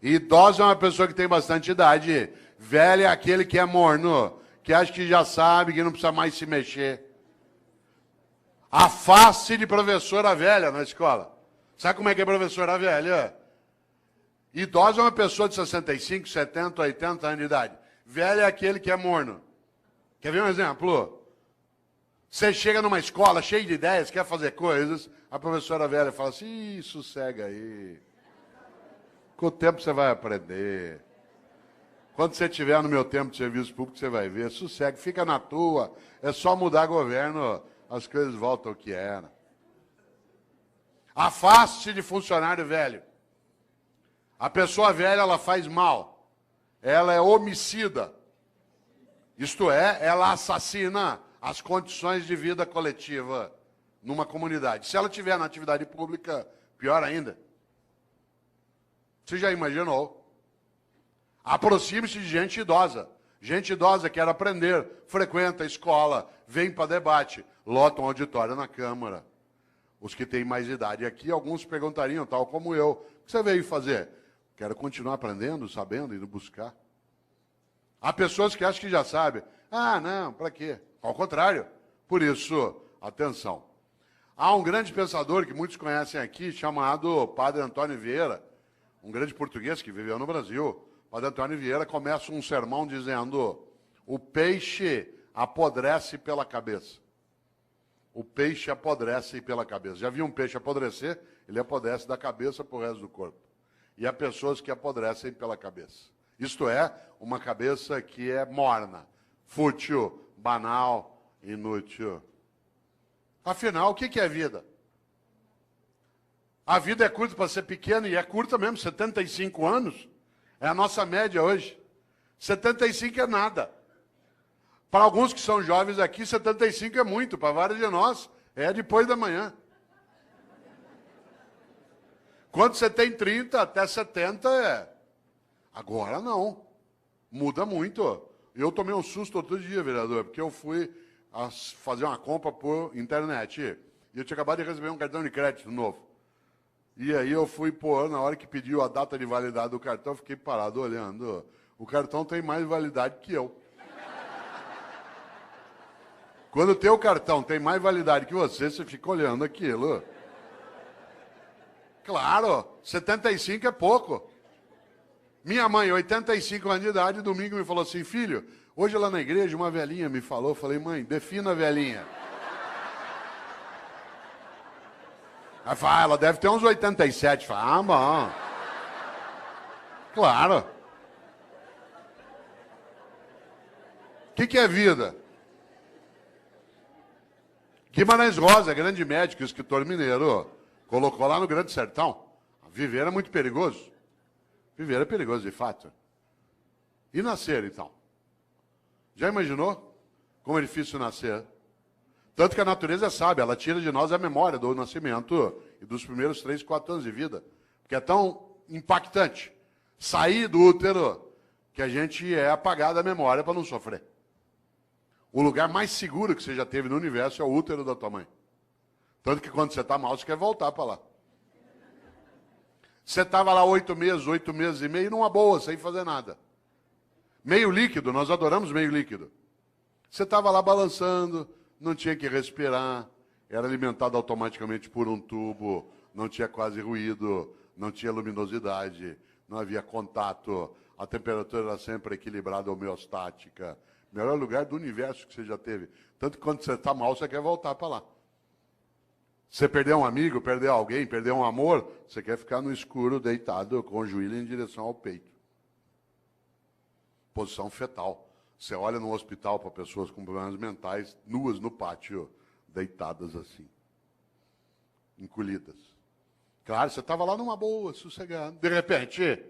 Idoso é uma pessoa que tem bastante idade. Velho é aquele que é morno, que acha que já sabe, que não precisa mais se mexer. Afaste de professora velha na escola. Sabe como é que é professora velha? Idosa é uma pessoa de 65, 70, 80 anos de idade. Velho é aquele que é morno. Quer ver um exemplo? Você chega numa escola cheia de ideias, quer fazer coisas, a professora velha fala assim, sossega aí. Com o tempo você vai aprender. Quando você estiver no meu tempo de serviço público, você vai ver. Sossega, fica na tua. É só mudar governo, as coisas voltam ao que era. Afaste de funcionário velho. A pessoa velha, ela faz mal. Ela é homicida. Isto é, ela assassina as condições de vida coletiva numa comunidade. Se ela estiver na atividade pública, pior ainda. Você já imaginou? Aproxime-se de gente idosa. Gente idosa quer aprender, frequenta a escola, vem para debate, lota um auditório na Câmara. Os que têm mais idade aqui, alguns perguntariam, tal como eu, o que você veio fazer? Quero continuar aprendendo, sabendo, indo buscar. Há pessoas que acham que já sabem. Ah, não, para quê? Ao contrário. Por isso, atenção. Há um grande pensador que muitos conhecem aqui, chamado Padre Antônio Vieira, um grande português que viveu no Brasil. Padre Antônio Vieira começa um sermão dizendo: o peixe apodrece pela cabeça. O peixe apodrece pela cabeça. Já viu um peixe apodrecer? Ele apodrece da cabeça para o resto do corpo. E há pessoas que apodrecem pela cabeça. Isto é, uma cabeça que é morna, fútil, banal, inútil. Afinal, o que é vida? A vida é curta para ser pequena, e é curta mesmo, 75 anos. É a nossa média hoje. 75 é nada. Para alguns que são jovens aqui, 75 é muito. Para vários de nós, é depois da manhã. Quando você tem 30 até 70, é. Agora não. Muda muito. Eu tomei um susto outro dia, vereador, porque eu fui fazer uma compra por internet. E eu tinha acabado de receber um cartão de crédito novo. E aí eu fui pôr, na hora que pediu a data de validade do cartão, eu fiquei parado olhando. O cartão tem mais validade que eu. Quando o teu cartão tem mais validade que você fica olhando aquilo. Claro, 75 é pouco. Minha mãe, 85 anos de idade, domingo me falou assim, filho, hoje lá na igreja uma velhinha me falou, eu falei, mãe, defina a velhinha. Aí fala, ela deve ter uns 87. Fala, bom. Claro. O que é vida? Guimarães Rosa, grande médico, escritor mineiro, colocou lá no Grande Sertão. Viver é muito perigoso. Viver é perigoso, de fato. E nascer, então? Já imaginou como é difícil nascer? Tanto que a natureza sabe, ela tira de nós a memória do nascimento e dos primeiros 3, 4 anos de vida. Porque é tão impactante sair do útero que a gente é apagado da memória para não sofrer. O lugar mais seguro que você já teve no universo é o útero da tua mãe. Tanto que quando você está mal, você quer voltar para lá. Você estava lá 8 meses e meio, numa boa, sem fazer nada. Meio líquido, nós adoramos meio líquido. Você estava lá balançando, não tinha que respirar, era alimentado automaticamente por um tubo, não tinha quase ruído, não tinha luminosidade, não havia contato, a temperatura era sempre equilibrada, homeostática. Melhor lugar do universo que você já teve. Tanto que quando você está mal, você quer voltar para lá. Você perdeu um amigo, perdeu alguém, perdeu um amor, você quer ficar no escuro, deitado, com o joelho em direção ao peito. Posição fetal. Você olha no hospital para pessoas com problemas mentais, nuas no pátio, deitadas assim, encolhidas. Claro, você estava lá numa boa, sossegado. De repente,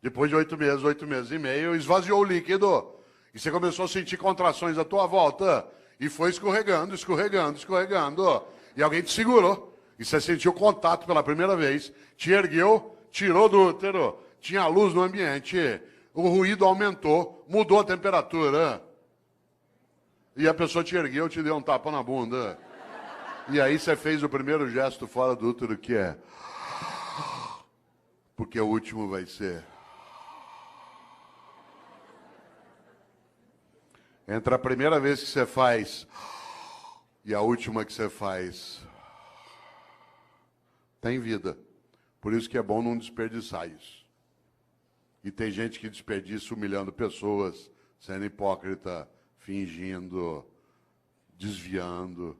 depois de 8 meses e meio, esvaziou o líquido. E você começou a sentir contrações à tua volta. E foi escorregando, escorregando, escorregando. E alguém te segurou. E você sentiu contato pela primeira vez. Te ergueu, tirou do útero. Tinha luz no ambiente. O ruído aumentou, mudou a temperatura. E a pessoa te ergueu, te deu um tapa na bunda. E aí você fez o primeiro gesto fora do útero, que é... Porque o último vai ser... Entre a primeira vez que você faz e a última que você faz, tem vida. Por isso que é bom não desperdiçar isso. E tem gente que desperdiça humilhando pessoas, sendo hipócrita, fingindo, desviando.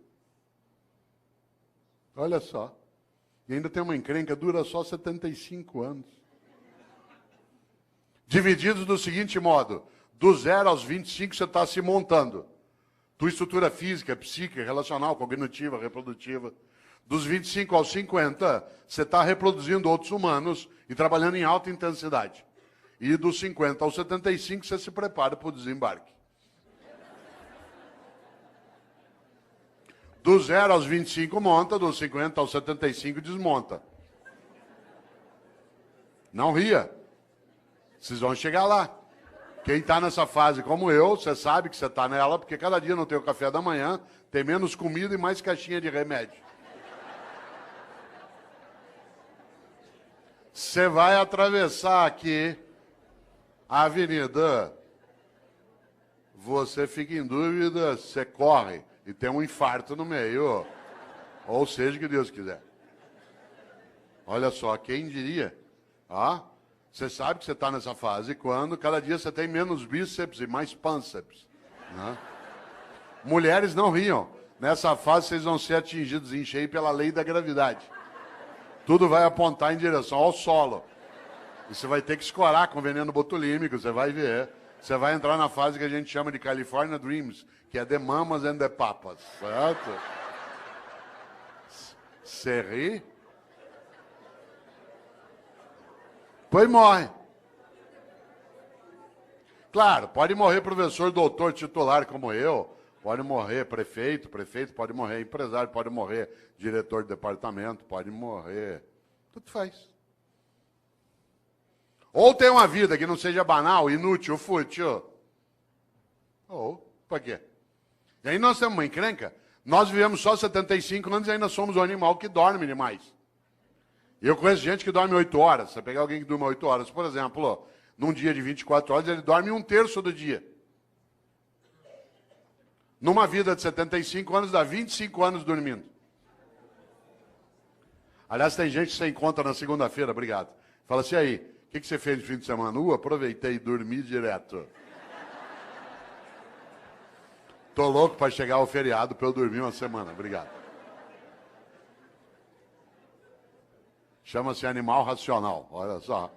Olha só. E ainda tem uma encrenca, dura só 75 anos. Divididos do seguinte modo: do 0 aos 25 você está se montando. Tua estrutura física, psíquica, relacional, cognitiva, reprodutiva. Dos 25 aos 50, você está reproduzindo outros humanos e trabalhando em alta intensidade. E dos 50 aos 75, você se prepara para o desembarque. Do 0 aos 25 monta, dos 50 aos 75 desmonta. Não ria. Vocês vão chegar lá. Quem está nessa fase como eu, você sabe que você está nela, porque cada dia no teu café da manhã tem menos comida e mais caixinha de remédio. Você vai atravessar aqui a avenida, você fica em dúvida, você corre e tem um infarto no meio. Ou seja, o que Deus quiser. Olha só, quem diria? Você sabe que você está nessa fase quando cada dia você tem menos bíceps e mais pânceps. Né? Mulheres não riam. Nessa fase vocês vão ser atingidos em cheio pela lei da gravidade. Tudo vai apontar em direção ao solo. E você vai ter que escorar com veneno botulímico, você vai ver. Você vai entrar na fase que a gente chama de California Dreams, que é The Mamas and the Papas, certo? Você ri? Pois morre. Claro, pode morrer professor, doutor, titular como eu, pode morrer prefeito pode morrer empresário, pode morrer diretor de departamento, pode morrer, tudo faz. Ou tem uma vida que não seja banal, inútil, fútil. Ou, para quê? E aí nós temos uma encrenca, nós vivemos só 75 anos e ainda somos um animal que dorme demais. Eu conheço gente que dorme 8 horas. Você pegar alguém que durma 8 horas, por exemplo, num dia de 24 horas, ele dorme 1/3 do dia. Numa vida de 75 anos, dá 25 anos dormindo. Aliás, tem gente que você encontra na segunda-feira, obrigado. Fala assim, aí, o que você fez no fim de semana? Aproveitei e dormi direto. Tô louco para chegar ao feriado para eu dormir uma semana, obrigado. Chama-se animal racional, olha só.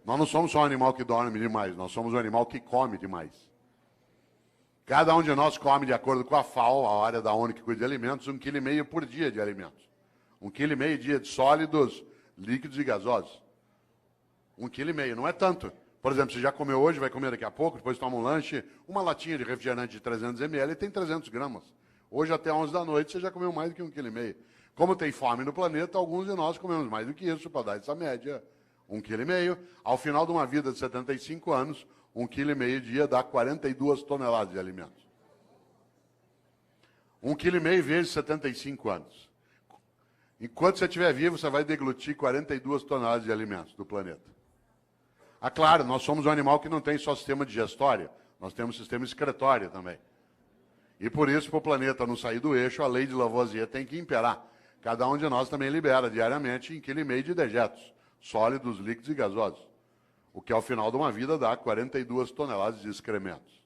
Nós não somos só um animal que dorme demais, nós somos um animal que come demais. Cada um de nós come, de acordo com a FAO, a área da ONU que cuida de alimentos, 1,5 kg por dia de alimentos. 1,5 kg dia de sólidos, líquidos e gasosos. 1,5 kg, não é tanto. Por exemplo, você já comeu hoje, vai comer daqui a pouco, depois toma um lanche, uma latinha de refrigerante de 300 ml tem 300 gramas. Hoje até 11 da noite você já comeu mais do que 1,5 kg. Como tem fome no planeta, alguns de nós comemos mais do que isso para dar essa média. 1,5 kg. Ao final de uma vida de 75 anos, 1,5 kg dia dá 42 toneladas de alimentos. 1,5 kg vezes 75 anos. Enquanto você estiver vivo, você vai deglutir 42 toneladas de alimentos do planeta. Claro, nós somos um animal que não tem só sistema digestório, nós temos sistema excretório também. E por isso, para o planeta não sair do eixo, a lei de Lavoisier tem que imperar. Cada um de nós também libera diariamente 1,5 kg de dejetos, sólidos, líquidos e gasosos. O que ao final de uma vida dá 42 toneladas de excrementos.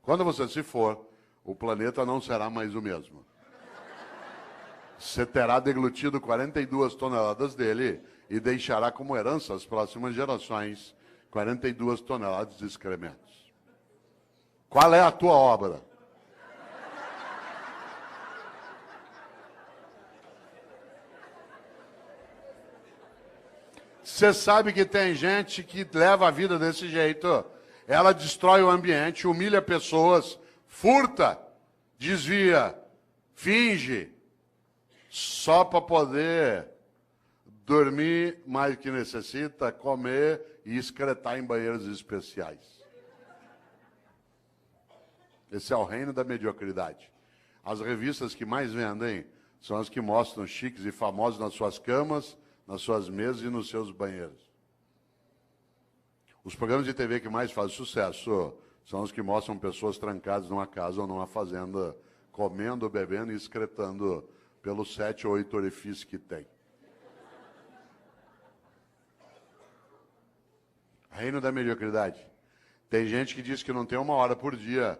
Quando você se for, o planeta não será mais o mesmo. Você terá deglutido 42 toneladas dele e deixará como herança às próximas gerações 42 toneladas de excrementos. Qual é a tua obra? Você sabe que tem gente que leva a vida desse jeito. Ela destrói o ambiente, humilha pessoas, furta, desvia, finge, só para poder dormir mais do que necessita, comer e excretar em banheiros especiais. Esse é o reino da mediocridade. As revistas que mais vendem são as que mostram chiques e famosos nas suas camas, nas suas mesas e nos seus banheiros. Os programas de TV que mais fazem sucesso são os que mostram pessoas trancadas numa casa ou numa fazenda, comendo, bebendo e excretando pelos 7 ou 8 orifícios que tem. Reino da mediocridade. Tem gente que diz que não tem 1 hora por dia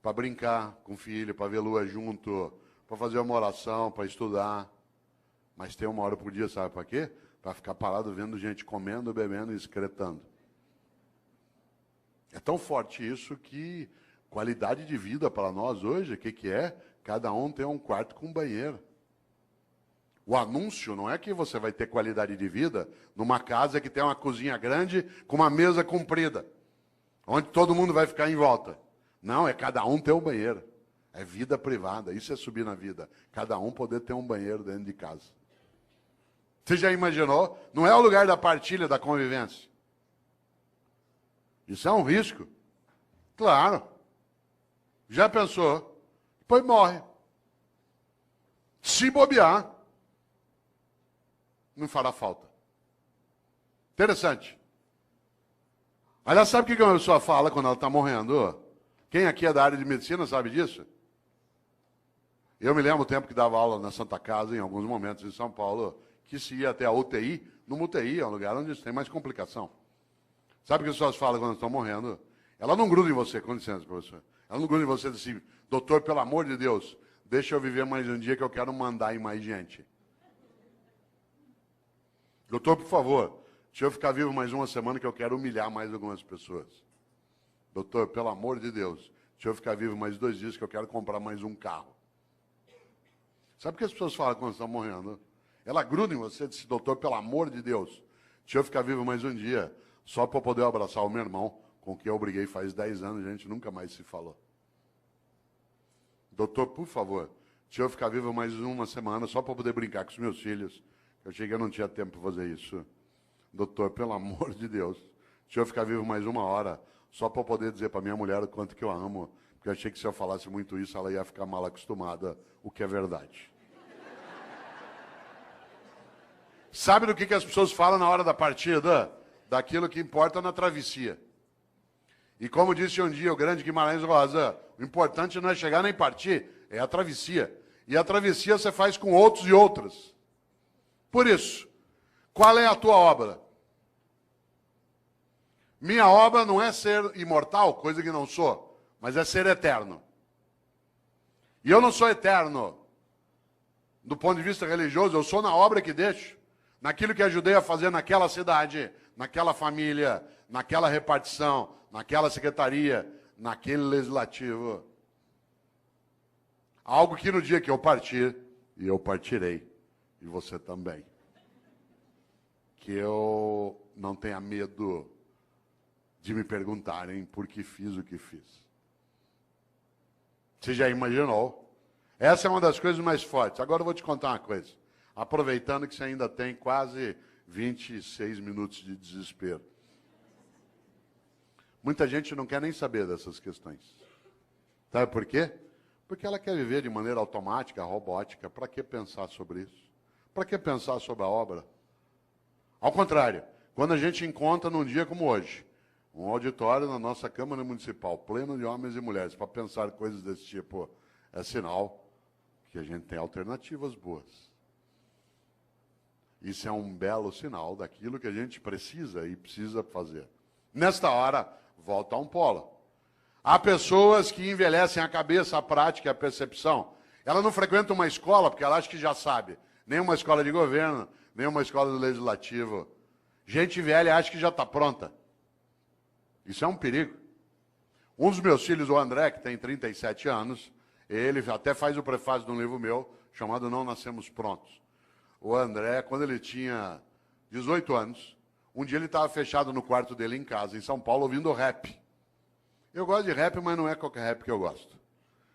para brincar com o filho, para ver lua junto, para fazer uma oração, para estudar. Mas tem 1 hora por dia, sabe para quê? Para ficar parado vendo gente comendo, bebendo e excretando. É tão forte isso que qualidade de vida para nós hoje, o que é? Cada um tem um quarto com banheiro. O anúncio não é que você vai ter qualidade de vida numa casa que tem uma cozinha grande com uma mesa comprida, onde todo mundo vai ficar em volta. Não, é cada um ter um banheiro. É vida privada, isso é subir na vida. Cada um poder ter um banheiro dentro de casa. Você já imaginou? Não é o lugar da partilha, da convivência. Isso é um risco. Claro. Já pensou? Depois morre. Se bobear, não fará falta. Interessante. Aliás, sabe o que a pessoa fala quando ela está morrendo? Quem aqui é da área de medicina sabe disso? Eu me lembro o tempo que dava aula na Santa Casa, em alguns momentos em São Paulo, que se ia até a UTI. Numa UTI é um lugar onde tem mais complicação. Sabe o que as pessoas falam quando estão morrendo? Ela não gruda em você, com licença, professor. Ela não gruda em você e diz assim, doutor, pelo amor de Deus, deixa eu viver mais um dia que eu quero mandar em mais gente. Doutor, por favor, deixa eu ficar vivo mais 1 semana que eu quero humilhar mais algumas pessoas. Doutor, pelo amor de Deus, deixa eu ficar vivo mais 2 dias que eu quero comprar mais um carro. Sabe o que as pessoas falam quando estão morrendo? Ela gruda em você e diz, doutor, pelo amor de Deus, deixa eu ficar vivo mais um dia, só para eu poder abraçar o meu irmão, com quem eu briguei faz 10 anos, a gente nunca mais se falou. Doutor, por favor, deixa eu ficar vivo mais 1 semana, só para poder brincar com os meus filhos. Eu achei que eu não tinha tempo para fazer isso. Doutor, pelo amor de Deus, deixa eu ficar vivo mais 1 hora, só para poder dizer para minha mulher o quanto que eu amo, porque eu achei que se eu falasse muito isso, ela ia ficar mal acostumada, o que é verdade. Sabe do que as pessoas falam na hora da partida? Daquilo que importa na travessia. E como disse um dia o grande Guimarães Rosa, o importante não é chegar nem partir, é a travessia. E a travessia você faz com outros e outras. Por isso, qual é a tua obra? Minha obra não é ser imortal, coisa que não sou, mas é ser eterno. E eu não sou eterno do ponto de vista religioso, eu sou na obra que deixo, naquilo que ajudei a fazer naquela cidade, naquela família, naquela repartição, naquela secretaria, naquele legislativo. Algo que no dia que eu partir, e eu partirei, e você também, que eu não tenha medo de me perguntarem por que fiz o que fiz. Você já imaginou? Essa é uma das coisas mais fortes. Agora eu vou te contar uma coisa. Aproveitando que você ainda tem quase 26 minutos de desespero. Muita gente não quer nem saber dessas questões. Sabe por quê? Porque ela quer viver de maneira automática, robótica. Para que pensar sobre isso? Para que pensar sobre a obra? Ao contrário, quando a gente encontra num dia como hoje, Um auditório na nossa Câmara Municipal, pleno de homens e mulheres, para pensar coisas desse tipo, é sinal que a gente tem alternativas boas. Isso é um belo sinal daquilo que a gente precisa e precisa fazer. Nesta hora, volta a um polo. Há pessoas que envelhecem a cabeça, a prática, a percepção. Ela não frequenta uma escola porque ela acha que já sabe. Nem uma escola de governo, nem uma escola do legislativo. Gente velha acha que já está pronta. Isso é um perigo. Um dos meus filhos, o André, que tem 37 anos, ele até faz o prefácio de um livro meu, chamado Não Nascemos Prontos. O André, quando ele tinha 18 anos, um dia ele estava fechado no quarto dele em casa, em São Paulo, ouvindo rap. Eu gosto de rap, mas não é qualquer rap que eu gosto.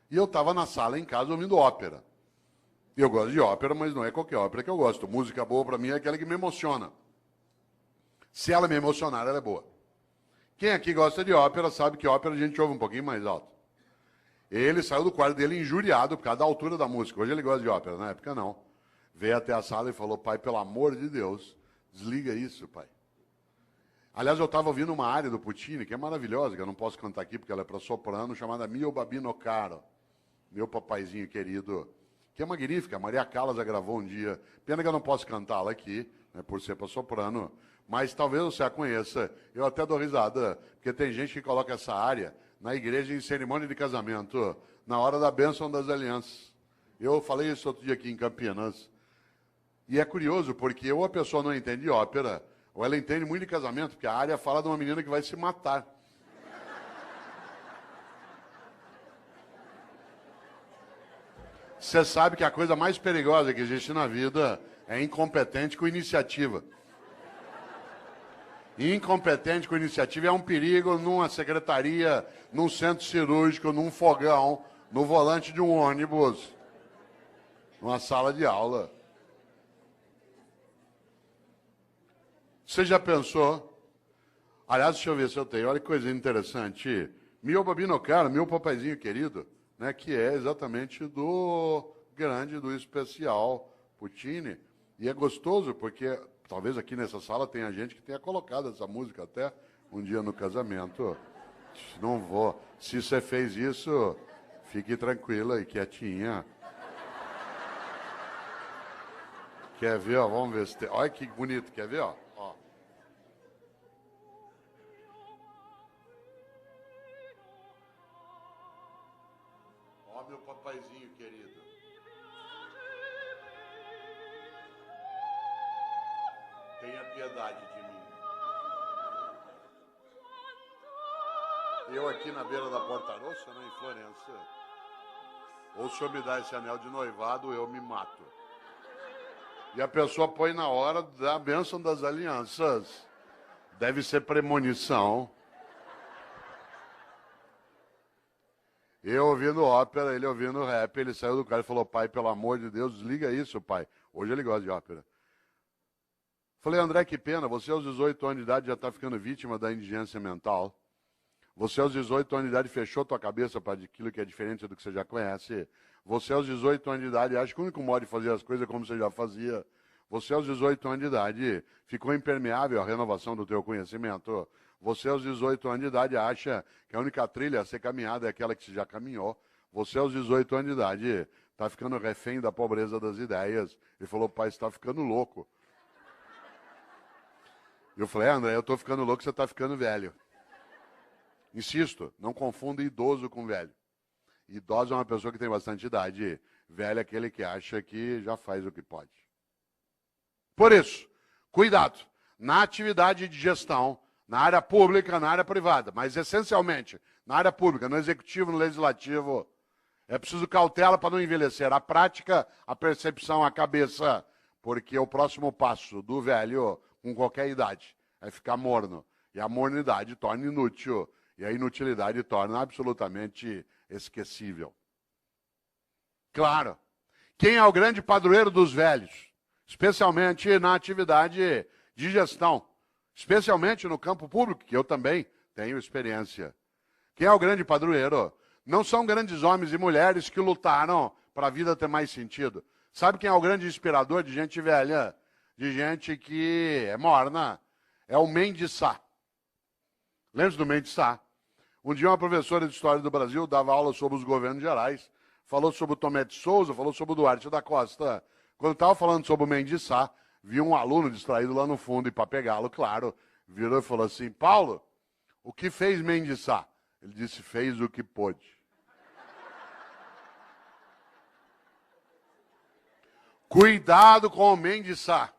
E eu estava na sala em casa ouvindo ópera. Eu gosto de ópera, mas não é qualquer ópera que eu gosto. Música boa para mim é aquela que me emociona. Se ela me emocionar, ela é boa. Quem aqui gosta de ópera sabe que ópera a gente ouve um pouquinho mais alto. Ele saiu do quarto dele injuriado por causa da altura da música. Hoje ele gosta de ópera, na época não. Veio até a sala e falou, pai, pelo amor de Deus, desliga isso, pai. Aliás, eu estava ouvindo uma área do Puccini, que é maravilhosa, que eu não posso cantar aqui porque ela é para soprano, chamada Mio Babino Caro, meu papaizinho querido, que é magnífica. A Maria Callas a gravou um dia. Pena que eu não posso cantá-la aqui, né, por ser para soprano, mas talvez você a conheça. Eu até dou risada, porque tem gente que coloca essa área na igreja em cerimônia de casamento, na hora da bênção das alianças. Eu falei isso outro dia aqui em Campinas. E é curioso, porque ou a pessoa não entende ópera, ou ela entende muito de casamento, porque a área fala de uma menina que vai se matar. Você sabe que a coisa mais perigosa que existe na vida é incompetente com iniciativa. Incompetente com iniciativa é um perigo numa secretaria, num centro cirúrgico, num fogão, no volante de um ônibus, numa sala de aula. Você já pensou? Aliás, deixa eu ver se eu tenho. Olha que coisa interessante. Mio Babino Caro, meu papaizinho querido, né, que é exatamente do grande, do especial Puccini. E é gostoso porque talvez aqui nessa sala tenha gente que tenha colocado essa música até um dia no casamento. Não vou. Se você fez isso, fique tranquila e quietinha. Quer ver? Ó, vamos ver se tem. Olha que bonito. Quer ver? Ó. Ó, meu papaizinho querido. Tenha piedade de mim. Eu aqui na beira da Porta Rossa, né, em Florença. Ou se eu me dar esse anel de noivado, eu me mato. E a pessoa põe na hora da bênção das alianças. Deve ser premonição. Eu ouvindo ópera, ele ouvindo rap, ele saiu do carro e falou, pai, pelo amor de Deus, desliga isso, pai. Hoje ele gosta de ópera. Falei, André, que pena, você aos 18 anos de idade já está ficando vítima da indigência mental. Você aos 18 anos de idade fechou tua cabeça para aquilo que é diferente do que você já conhece. Você aos 18 anos de idade acha que o único modo de fazer as coisas é como você já fazia. Você aos 18 anos de idade ficou impermeável à renovação do teu conhecimento. Você aos 18 anos de idade acha que a única trilha a ser caminhada é aquela que você já caminhou. Você aos 18 anos de idade está ficando refém da pobreza das ideias. Ele falou, pai, você está ficando louco. Eu falei, André, eu estou ficando louco, você está ficando velho. Insisto, não confunda idoso com velho. Idoso é uma pessoa que tem bastante idade. Velho é aquele que acha que já faz o que pode. Por isso, cuidado na atividade de gestão, na área pública, na área privada, mas essencialmente na área pública, no executivo, no legislativo. É preciso cautela para não envelhecer. A prática, a percepção, a cabeça, porque o próximo passo do velho, com qualquer idade, é ficar morno. E a mornidade torna inútil. E a inutilidade torna absolutamente esquecível. Claro, quem é o grande padroeiro dos velhos? Especialmente na atividade de gestão. Especialmente no campo público, que eu também tenho experiência. Quem é o grande padroeiro? Não são grandes homens e mulheres que lutaram para a vida ter mais sentido. Sabe quem é o grande inspirador de gente velha? De gente que é morna? É o Mendes Sá. Lembra do Mendes Sá? Um dia uma professora de História do Brasil dava aula sobre os governos gerais, falou sobre o Tomé de Souza, falou sobre o Duarte da Costa. Quando estava falando sobre o Mendes Sá, viu um aluno distraído lá no fundo e para pegá-lo, claro, virou e falou assim, Paulo, o que fez Mendes Sá? Ele disse, fez o que pôde. Cuidado com o Mendes Sá.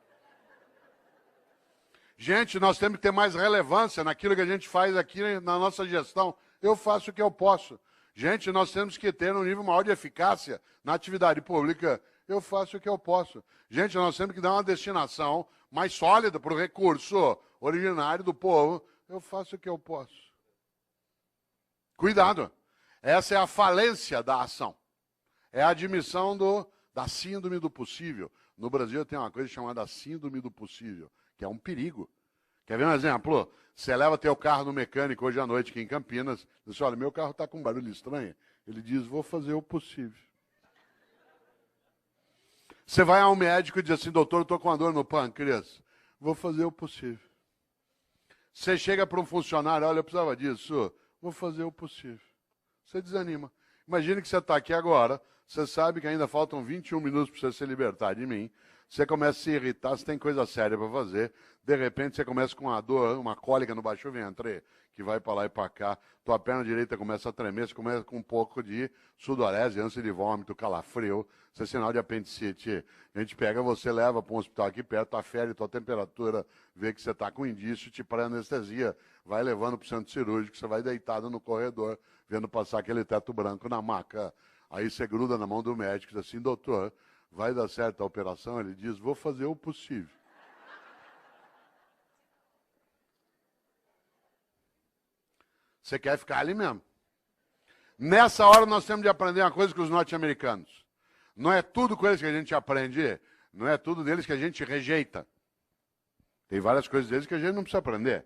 Gente, nós temos que ter mais relevância naquilo que a gente faz aqui na nossa gestão. Eu faço o que eu posso. Gente, nós temos que ter um nível maior de eficácia na atividade pública. Eu faço o que eu posso. Gente, nós temos que dar uma destinação mais sólida para o recurso originário do povo. Eu faço o que eu posso. Cuidado. Essa é a falência da ação. É a admissão da síndrome do possível. No Brasil tem uma coisa chamada síndrome do possível, que é um perigo. Quer ver um exemplo? Você leva teu carro no mecânico hoje à noite aqui em Campinas, diz, olha, meu carro está com um barulho estranho. Ele diz, vou fazer o possível. Você vai ao médico e diz assim, doutor, eu estou com uma dor no pâncreas. Vou fazer o possível. Você chega para um funcionário, olha, eu precisava disso. Vou fazer o possível. Você desanima. Imagine que você está aqui agora, você sabe que ainda faltam 21 minutos para você se libertar de mim. Você começa a se irritar, você tem coisa séria para fazer. De repente, você começa com uma dor, uma cólica no baixo ventre, que vai para lá e para cá. Tua perna direita começa a tremer, você começa com um pouco de sudorese, ânsia de vômito, calafrio. Isso é sinal de apendicite. A gente pega você, leva para um hospital aqui perto, afere tua temperatura, vê que você está com indício, te para anestesia. Vai levando para o centro cirúrgico, você vai deitado no corredor, vendo passar aquele teto branco na maca. Aí você gruda na mão do médico e diz assim, doutor, vai dar certo a operação? Ele diz, vou fazer o possível. Você quer ficar ali mesmo. Nessa hora nós temos de aprender uma coisa com os norte-americanos. Não é tudo com eles que a gente aprende, não é tudo deles que a gente rejeita. Tem várias coisas deles que a gente não precisa aprender.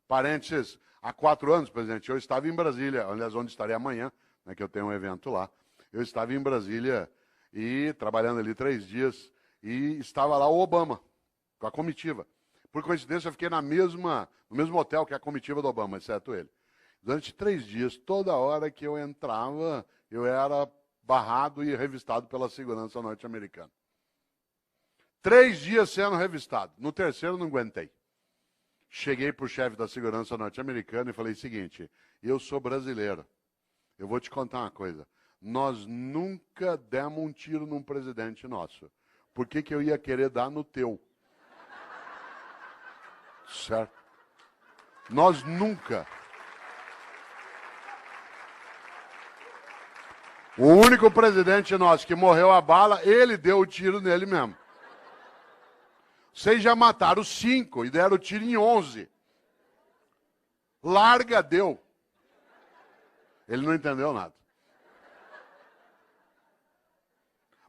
Parênteses, há 4 anos, presidente, eu estava em Brasília, aliás, onde estarei amanhã, né, que eu tenho um evento lá. Eu estava em Brasília e trabalhando ali 3 dias e estava lá o Obama, com a comitiva. Por coincidência, eu fiquei no mesmo hotel que a comitiva do Obama, exceto ele. Durante 3 dias, toda hora que eu entrava, eu era barrado e revistado pela segurança norte-americana. 3 dias sendo revistado. No terceiro, não aguentei. Cheguei para o chefe da segurança norte-americana e falei o seguinte, eu sou brasileiro. Eu vou te contar uma coisa. Nós nunca demos um tiro num presidente nosso. Por que eu ia querer dar no teu? Certo? Nós nunca. O único presidente nosso que morreu a bala, ele deu o tiro nele mesmo. Vocês já mataram 5 e deram o tiro em 11. Larga, deu. Ele não entendeu nada.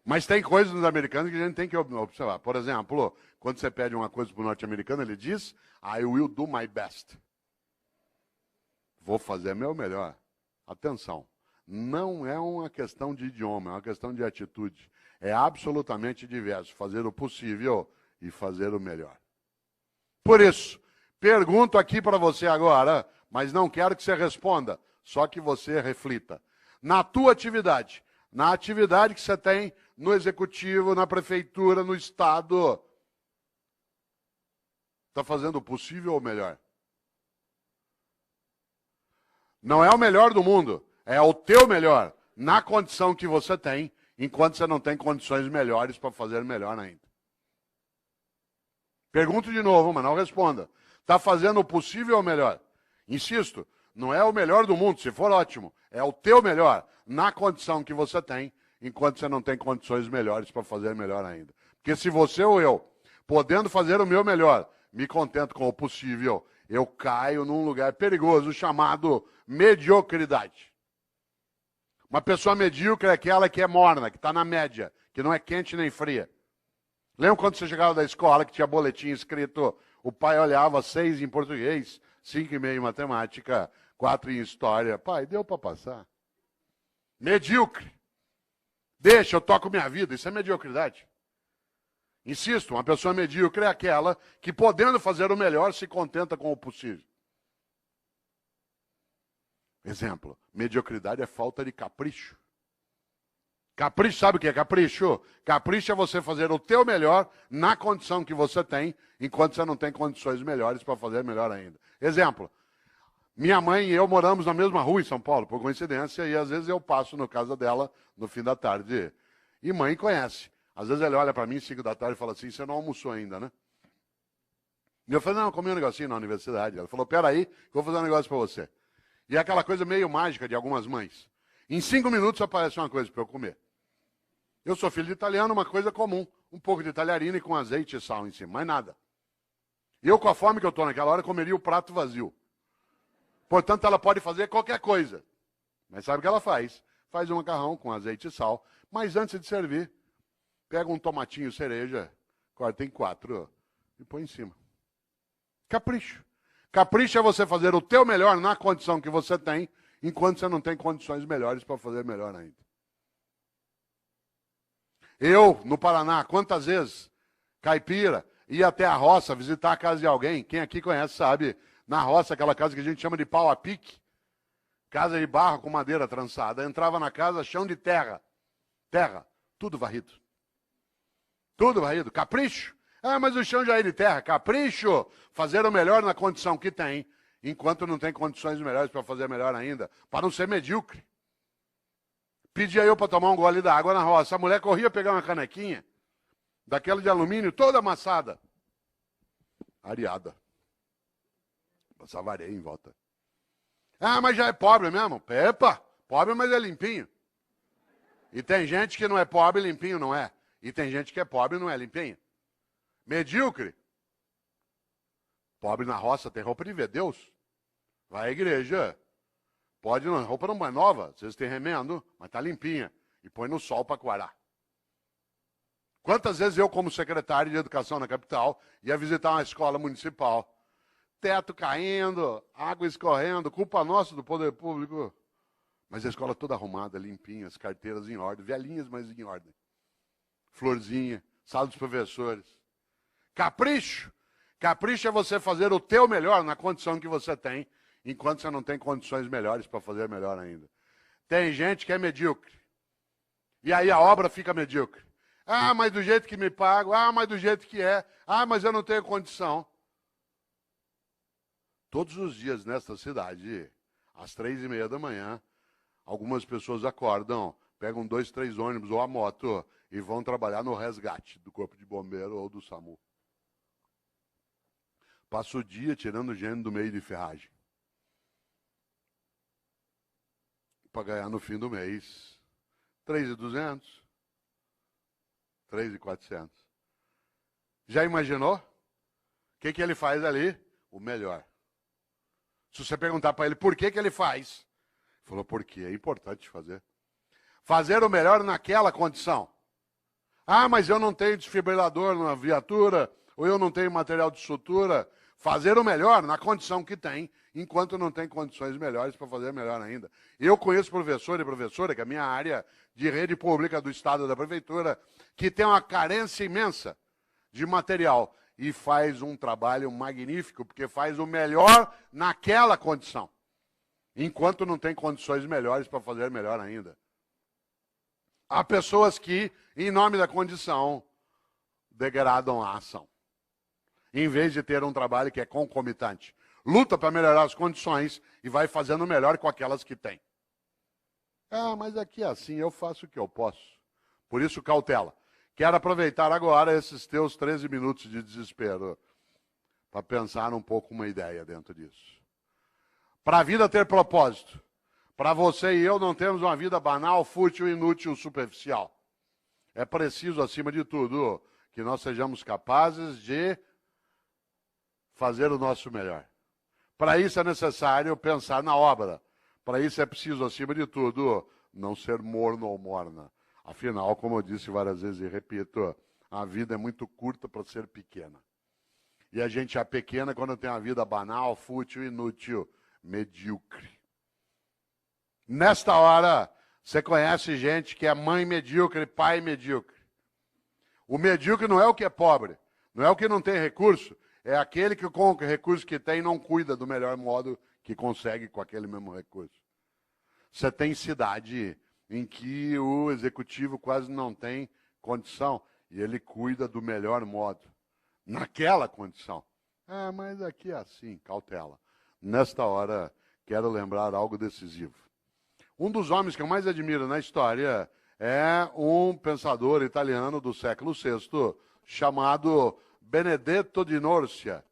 Mas tem coisas nos americanos que a gente tem que observar. Por exemplo, quando você pede uma coisa para o norte-americano, ele diz, I will do my best. Vou fazer meu melhor. Atenção. Não é uma questão de idioma, é uma questão de atitude. É absolutamente diverso. Fazer o possível e fazer o melhor. Por isso, pergunto aqui para você agora, mas não quero que você responda, só que você reflita. Na tua atividade, na atividade que você tem no executivo, na prefeitura, no estado, está fazendo o possível ou o melhor? Não é o melhor do mundo. É o teu melhor, na condição que você tem, enquanto você não tem condições melhores para fazer melhor ainda. Pergunto de novo, mas não responda. Está fazendo o possível ou o melhor? Insisto, não é o melhor do mundo, se for ótimo. É o teu melhor, na condição que você tem, enquanto você não tem condições melhores para fazer melhor ainda. Porque se você ou eu, podendo fazer o meu melhor, me contento com o possível, eu caio num lugar perigoso chamado mediocridade. Uma pessoa medíocre é aquela que é morna, que está na média, que não é quente nem fria. Lembra quando você chegava da escola que tinha boletim escrito, o pai olhava 6 em português, 5,5 em matemática, 4 em história. Pai, deu para passar. Medíocre. Deixa, eu toco minha vida. Isso é mediocridade. Insisto, uma pessoa medíocre é aquela que, podendo fazer o melhor, se contenta com o possível. Exemplo, mediocridade é falta de capricho. Capricho, sabe o que é capricho? Capricho é você fazer o teu melhor na condição que você tem, enquanto você não tem condições melhores para fazer melhor ainda. Exemplo, minha mãe e eu moramos na mesma rua em São Paulo, por coincidência, e às vezes eu passo na casa dela no fim da tarde. E mãe conhece. Às vezes ele olha para mim 5 da tarde e fala assim, você não almoçou ainda, né? E eu falei, não, eu comi um negocinho na universidade. Ela falou, peraí, que eu vou fazer um negócio para você. E é aquela coisa meio mágica de algumas mães. Em 5 minutos aparece uma coisa para eu comer. Eu sou filho de italiano, uma coisa comum. Um pouco de talharina e com azeite e sal em cima, mais nada. E eu, com a fome que eu estou naquela hora, comeria o prato vazio. Portanto, ela pode fazer qualquer coisa. Mas sabe o que ela faz? Faz um macarrão com azeite e sal. Mas antes de servir, pega um tomatinho cereja, corta em 4 e põe em cima. Capricho. Capricho é você fazer o teu melhor na condição que você tem, enquanto você não tem condições melhores para fazer melhor ainda. Eu, no Paraná, quantas vezes, caipira, ia até a roça visitar a casa de alguém, quem aqui conhece sabe, na roça, aquela casa que a gente chama de pau a pique, casa de barro com madeira trançada, entrava na casa, chão de terra, tudo varrido. Tudo varrido, capricho. Ah, mas o chão já é de terra, capricho, fazer o melhor na condição que tem, enquanto não tem condições melhores para fazer melhor ainda, para não ser medíocre. Pedia eu para tomar um gole da água na roça. A mulher corria pegar uma canequinha, daquela de alumínio, toda amassada. Areada. Passava areia em volta. Ah, mas já é pobre mesmo? Epa, pobre, mas é limpinho. E tem gente que não é pobre, limpinho não é. E tem gente que é pobre e não é limpinho. Medíocre. Pobre na roça tem roupa de ver Deus. Vai à igreja. Pode, não, roupa não é nova, vocês têm remendo, mas tá limpinha. E põe no sol para coarar. Quantas vezes eu, como secretário de educação na capital, ia visitar uma escola municipal, teto caindo, água escorrendo, culpa nossa do poder público. Mas a escola toda arrumada, limpinha, as carteiras em ordem, velhinhas, mas em ordem. Florzinha, sala dos professores. Capricho. Capricho é você fazer o teu melhor na condição que você tem, enquanto você não tem condições melhores para fazer melhor ainda. Tem gente que é medíocre. E aí a obra fica medíocre. Ah, mas do jeito que me pago. Ah, mas do jeito que é. Ah, mas eu não tenho condição. Todos os dias nesta cidade, às 3:30 da manhã, algumas pessoas acordam, pegam 2, 3 ônibus ou a moto e vão trabalhar no resgate do Corpo de Bombeiro ou do SAMU. Passa o dia tirando gente do meio de ferragem. Para ganhar no fim do mês 3.200, 3.400. Já imaginou? O que ele faz ali? O melhor. Se você perguntar para ele por que ele faz, ele falou, porque é importante fazer. Fazer o melhor naquela condição. Ah, mas eu não tenho desfibrilador na viatura, ou eu não tenho material de sutura. Fazer o melhor na condição que tem, enquanto não tem condições melhores para fazer melhor ainda. Eu conheço professor e professora, que é a minha área de rede pública do Estado da Prefeitura, que tem uma carência imensa de material e faz um trabalho magnífico, porque faz o melhor naquela condição, enquanto não tem condições melhores para fazer melhor ainda. Há pessoas que, em nome da condição, degradam a ação, em vez de ter um trabalho que é concomitante. Luta para melhorar as condições e vai fazendo melhor com aquelas que tem. Ah, mas aqui é assim, eu faço o que eu posso. Por isso, cautela. Quero aproveitar agora esses teus 13 minutos de desespero para pensar um pouco uma ideia dentro disso. Para a vida ter propósito, para você e eu não termos uma vida banal, fútil, inútil, superficial. É preciso, acima de tudo, que nós sejamos capazes de fazer o nosso melhor. Para isso é necessário pensar na obra. Para isso é preciso, acima de tudo, não ser morno ou morna. Afinal, como eu disse várias vezes e repito, a vida é muito curta para ser pequena. E a gente é pequena quando tem uma vida banal, fútil, inútil, medíocre. Nesta hora, você conhece gente que é mãe medíocre, pai medíocre. O medíocre não é o que é pobre, não é o que não tem recurso, é aquele que com o recurso que tem não cuida do melhor modo que consegue com aquele mesmo recurso. Você tem cidade em que o executivo quase não tem condição e ele cuida do melhor modo, naquela condição. Ah, mas aqui é assim, cautela. Nesta hora, quero lembrar algo decisivo. Um dos homens que eu mais admiro na história é um pensador italiano do século VI chamado Benedetto di Nursia,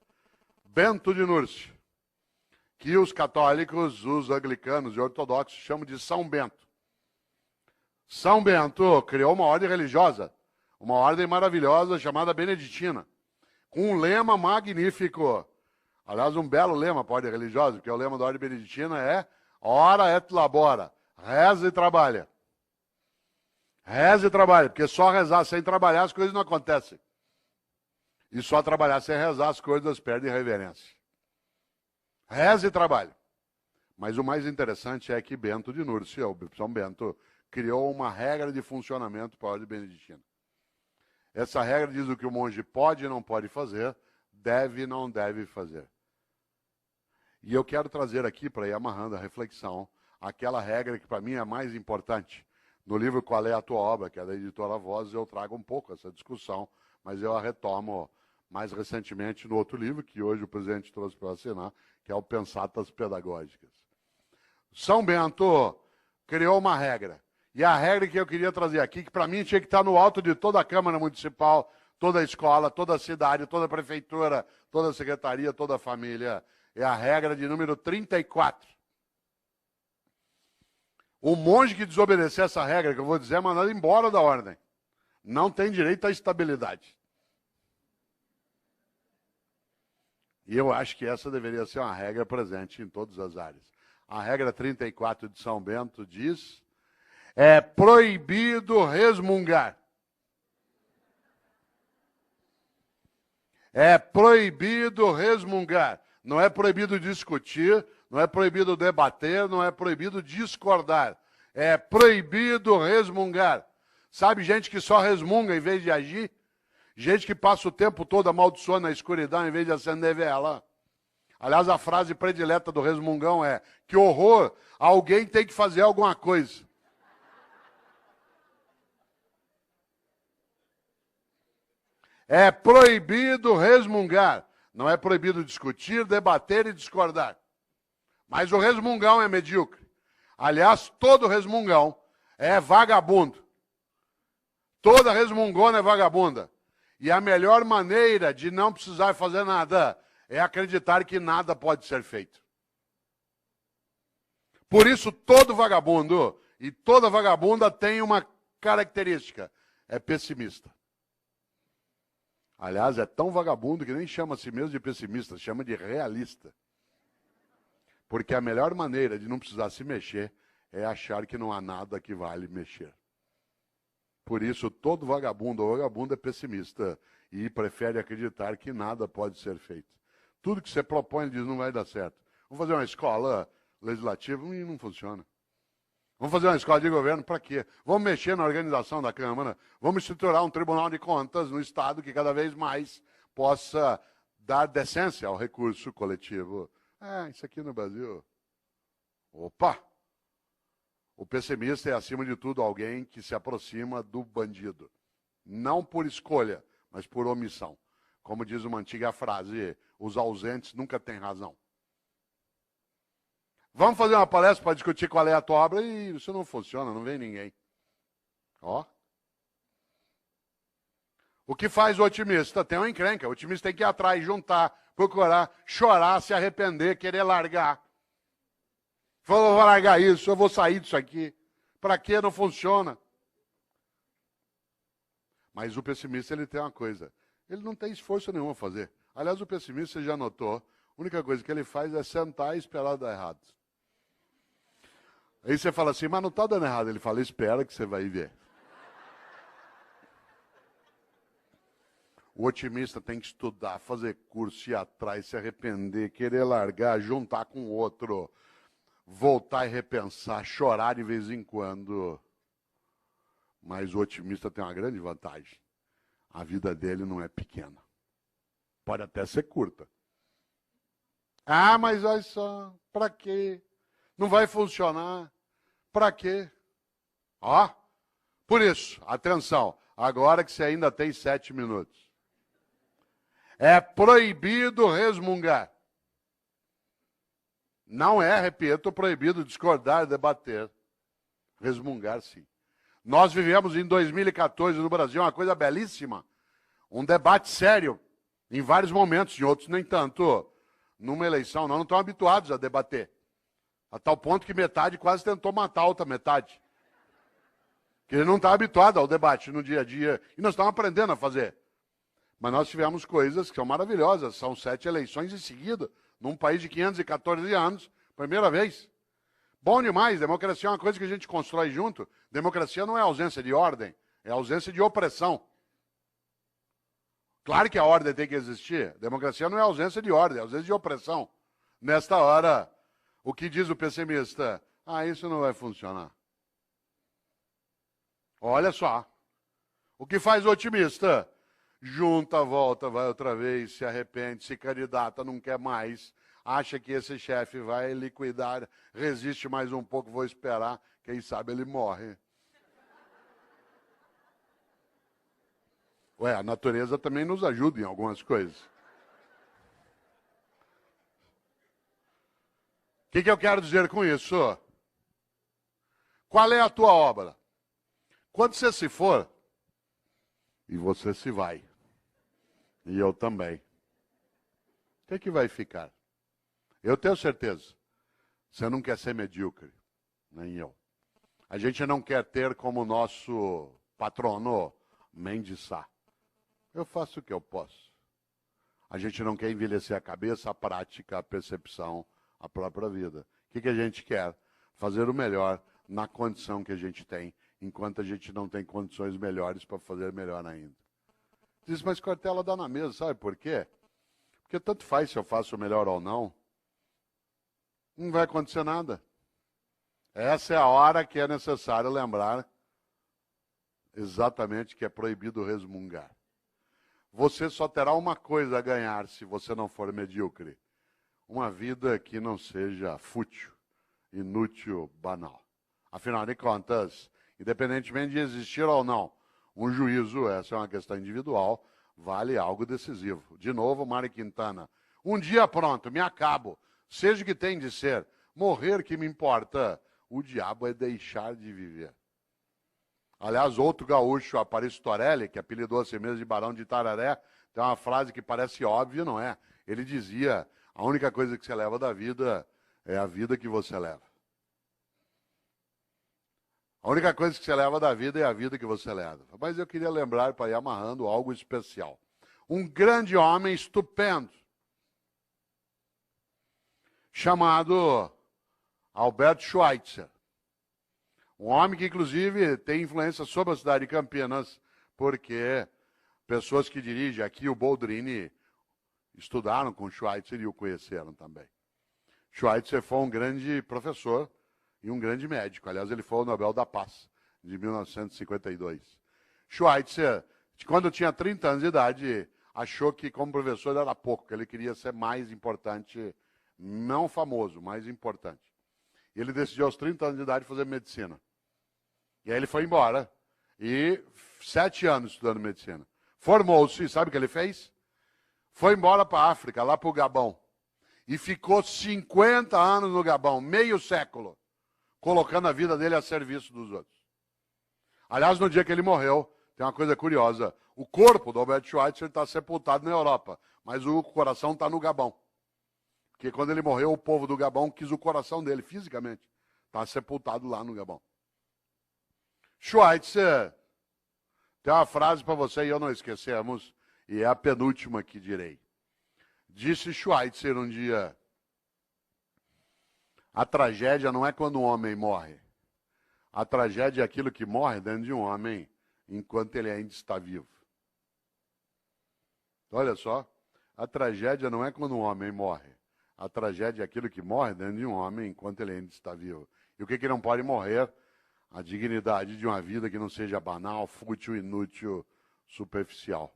Bento de Núrcia, que os católicos, os anglicanos e ortodoxos chamam de São Bento. São Bento criou uma ordem religiosa, uma ordem maravilhosa chamada beneditina, com um lema magnífico. Aliás, um belo lema para a ordem religiosa, porque o lema da ordem beneditina é ora et labora, reza e trabalha. Reza e trabalha, porque só rezar sem trabalhar as coisas não acontecem. E só trabalhar sem rezar as coisas perdem reverência. Reza e trabalha. Mas o mais interessante é que Bento de Núrcia, o São Bento, criou uma regra de funcionamento para a ordem beneditina. Essa regra diz o que o monge pode e não pode fazer, deve e não deve fazer. E eu quero trazer aqui, para ir amarrando a reflexão, aquela regra que para mim é a mais importante. No livro Qual é a Tua Obra, que é da editora Voz, eu trago um pouco essa discussão, mas eu a retomo mais recentemente no outro livro, que hoje o presidente trouxe para assinar, que é o Pensatas Pedagógicas. São Bento criou uma regra. E a regra que eu queria trazer aqui, que para mim tinha que estar no alto de toda a Câmara Municipal, toda a escola, toda a cidade, toda a prefeitura, toda a secretaria, toda a família, é a regra de número 34. O monge que desobedecer essa regra, que eu vou dizer, é mandado embora da ordem. Não tem direito à estabilidade. E eu acho que essa deveria ser uma regra presente em todas as áreas. A regra 34 de São Bento diz: é proibido resmungar. É proibido resmungar. Não é proibido discutir, não é proibido debater, não é proibido discordar. É proibido resmungar. Sabe gente que só resmunga em vez de agir? Gente que passa o tempo todo amaldiçoando na escuridão em vez de acender vela. Aliás, a frase predileta do resmungão é: que horror, alguém tem que fazer alguma coisa. É proibido resmungar. Não é proibido discutir, debater e discordar. Mas o resmungão é medíocre. Aliás, todo resmungão é vagabundo. Toda resmungona é vagabunda. E a melhor maneira de não precisar fazer nada é acreditar que nada pode ser feito. Por isso, todo vagabundo e toda vagabunda tem uma característica: é pessimista. Aliás, é tão vagabundo que nem chama a si mesmo de pessimista, chama de realista. Porque a melhor maneira de não precisar se mexer é achar que não há nada que vale mexer. Por isso, todo vagabundo ou vagabunda é pessimista e prefere acreditar que nada pode ser feito. Tudo que você propõe, ele diz, não vai dar certo. Vamos fazer uma escola legislativa e não funciona. Vamos fazer uma escola de governo, para quê? Vamos mexer na organização da Câmara, vamos estruturar um tribunal de contas no Estado que cada vez mais possa dar decência ao recurso coletivo. Isso aqui no Brasil. Opa! O pessimista é, acima de tudo, alguém que se aproxima do bandido. Não por escolha, mas por omissão. Como diz uma antiga frase, os ausentes nunca têm razão. Vamos fazer uma palestra para discutir qual é a tua obra e isso não funciona, não vem ninguém. Ó. O que faz o otimista? Tem uma encrenca. O otimista tem que ir atrás, juntar, procurar, chorar, se arrepender, querer largar. Falou, eu vou largar isso, eu vou sair disso aqui. Para quê? Não funciona. Mas o pessimista, ele tem uma coisa. Ele não tem esforço nenhum a fazer. Aliás, o pessimista, você já notou, a única coisa que ele faz é sentar e esperar dar errado. Aí você fala assim, mas não está dando errado. Ele fala, espera que você vai ver. O otimista tem que estudar, fazer curso, ir atrás, se arrepender, querer largar, juntar com o outro, voltar e repensar, chorar de vez em quando. Mas o otimista tem uma grande vantagem. A vida dele não é pequena. Pode até ser curta. Mas olha só, para quê? Não vai funcionar. Para quê? Ó, por isso, atenção, agora que você ainda tem 7 minutos. É proibido resmungar. Não é, repito, proibido discordar, debater. Resmungar, sim. Nós vivemos em 2014 no Brasil uma coisa belíssima. Um debate sério, em vários momentos, em outros nem tanto. Numa eleição, nós não estamos habituados a debater. A tal ponto que metade quase tentou matar a outra metade. Porque ele não está habituado ao debate no dia a dia. E nós estamos aprendendo a fazer. Mas nós tivemos coisas que são maravilhosas. São 7 eleições em seguida, num país de 514 anos, primeira vez. Bom demais, democracia é uma coisa que a gente constrói junto. Democracia não é ausência de ordem, é ausência de opressão. Claro que a ordem tem que existir. Democracia não é ausência de ordem, é ausência de opressão. Nesta hora, o que diz o pessimista? Ah, isso não vai funcionar. Olha só. O que faz o otimista? Junta, volta, vai outra vez, se arrepende, se candidata, não quer mais. Acha que esse chefe vai liquidar, resiste mais um pouco, vou esperar, quem sabe ele morre. Ué, a natureza também nos ajuda em algumas coisas. O que eu quero dizer com isso? Qual é a tua obra? Quando você se for, e você se vai, e eu também, o que vai ficar? Eu tenho certeza, você não quer ser medíocre, nem eu. A gente não quer ter como nosso patrono Mendes Sá. Eu faço o que eu posso. A gente não quer envelhecer a cabeça, a prática, a percepção, a própria vida. O que a gente quer? Fazer o melhor na condição que a gente tem, enquanto a gente não tem condições melhores para fazer melhor ainda. Diz, mas Cortella dá na mesa, sabe por quê? Porque tanto faz se eu faço o melhor ou não. Não vai acontecer nada. Essa é a hora que é necessário lembrar exatamente que é proibido resmungar. Você só terá uma coisa a ganhar se você não for medíocre. Uma vida que não seja fútil, inútil, banal. Afinal de contas, independentemente de existir ou não, um juízo, essa é uma questão individual, vale algo decisivo. De novo, Mário Quintana. Um dia pronto, me acabo. Seja o que tem de ser. Morrer que me importa. O diabo é deixar de viver. Aliás, outro gaúcho, Aparício Torelli, que apelidou a si mesmo de Barão de Itararé, tem uma frase que parece óbvia, não é? Ele dizia, a única coisa que você leva da vida é a vida que você leva. A única coisa que você leva da vida é a vida que você leva. Mas eu queria lembrar, para ir amarrando, algo especial. Um grande homem estupendo, chamado Albert Schweitzer. Um homem que, inclusive, tem influência sobre a cidade de Campinas, porque pessoas que dirigem aqui, o Boldrini, estudaram com Schweitzer e o conheceram também. Schweitzer foi um grande professor e um grande médico. Aliás, ele foi o Nobel da Paz, de 1952. Schweitzer, quando tinha 30 anos de idade, achou que como professor era pouco, que ele queria ser mais importante, não famoso, mais importante. E ele decidiu aos 30 anos de idade fazer medicina. E aí ele foi embora. E 7 anos estudando medicina. Formou-se, sabe o que ele fez? Foi embora para a África, lá para o Gabão. E ficou 50 anos no Gabão, meio século, colocando a vida dele a serviço dos outros. Aliás, no dia que ele morreu, tem uma coisa curiosa. O corpo do Albert Schweitzer está sepultado na Europa, mas o coração está no Gabão. Porque quando ele morreu, o povo do Gabão quis o coração dele, fisicamente. Está sepultado lá no Gabão. Schweitzer, tem uma frase para você e eu não esquecemos, e é a penúltima que direi. Disse Schweitzer um dia, a tragédia não é quando um homem morre. A tragédia é aquilo que morre dentro de um homem enquanto ele ainda está vivo. Olha só, a tragédia não é quando um homem morre. A tragédia é aquilo que morre dentro de um homem enquanto ele ainda está vivo. E o que não pode morrer? A dignidade de uma vida que não seja banal, fútil, inútil, superficial.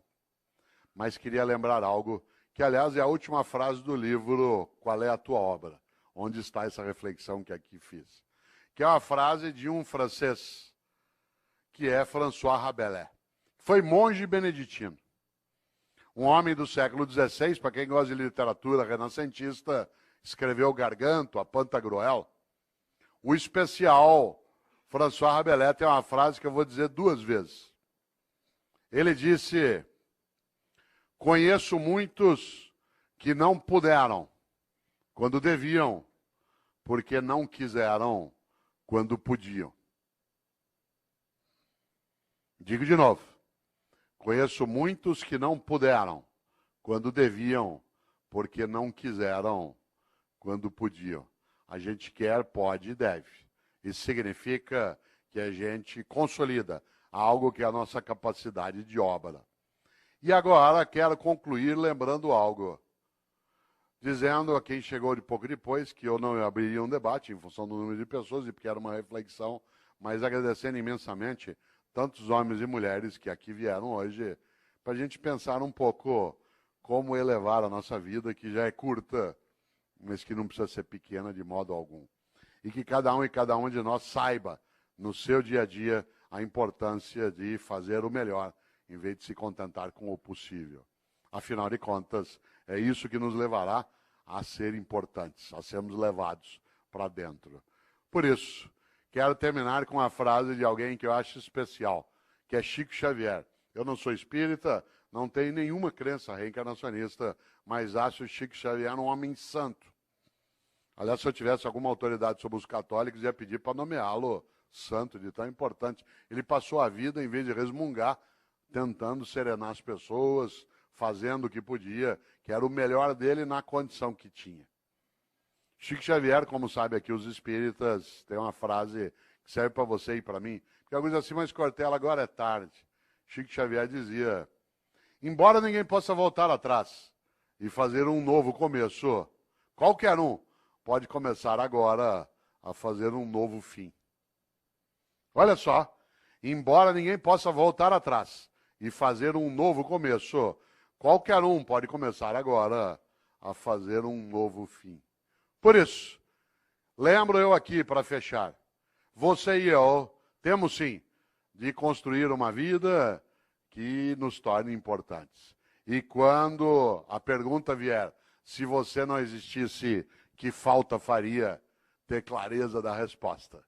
Mas queria lembrar algo, que aliás é a última frase do livro Qual é a Tua Obra? Onde está essa reflexão que aqui fiz. que é uma frase de um francês, que é François Rabelais. Foi monge beneditino. Um homem do século XVI, para quem gosta de literatura renascentista, escreveu Garganto, a Pantagruel. O especial François Rabelais tem uma frase que eu vou dizer 2 vezes. Ele disse: conheço muitos que não puderam quando deviam, porque não quiseram quando podiam. Digo de novo. Conheço muitos que não puderam quando deviam, porque não quiseram quando podiam. A gente quer, pode e deve. Isso significa que a gente consolida algo que é a nossa capacidade de obra. E agora quero concluir lembrando algo. Dizendo a quem chegou de pouco depois que eu não abriria um debate em função do número de pessoas e porque era uma reflexão, mas agradecendo imensamente tantos homens e mulheres que aqui vieram hoje para a gente pensar um pouco como elevar a nossa vida, que já é curta, mas que não precisa ser pequena de modo algum. E que cada um e cada uma de nós saiba, no seu dia a dia, a importância de fazer o melhor, em vez de se contentar com o possível. Afinal de contas, é isso que nos levará a ser importantes, a sermos levados para dentro. Por isso, quero terminar com uma frase de alguém que eu acho especial, que é Chico Xavier. Eu não sou espírita, não tenho nenhuma crença reencarnacionista, mas acho Chico Xavier um homem santo. Aliás, se eu tivesse alguma autoridade sobre os católicos, ia pedir para nomeá-lo santo, de tão importante. Ele passou a vida, em vez de resmungar, tentando serenar as pessoas, fazendo o que podia, que era o melhor dele na condição que tinha. Chico Xavier, como sabe aqui os espíritas, tem uma frase que serve para você e para mim, porque alguns dizem assim, mas Cortella, agora é tarde. Chico Xavier dizia, embora ninguém possa voltar atrás e fazer um novo começo, qualquer um pode começar agora a fazer um novo fim. Olha só, embora ninguém possa voltar atrás e fazer um novo começo, qualquer um pode começar agora a fazer um novo fim. Por isso, lembro eu aqui para fechar, você e eu temos sim de construir uma vida que nos torne importantes. E quando a pergunta vier, se você não existisse, que falta faria ter clareza da resposta?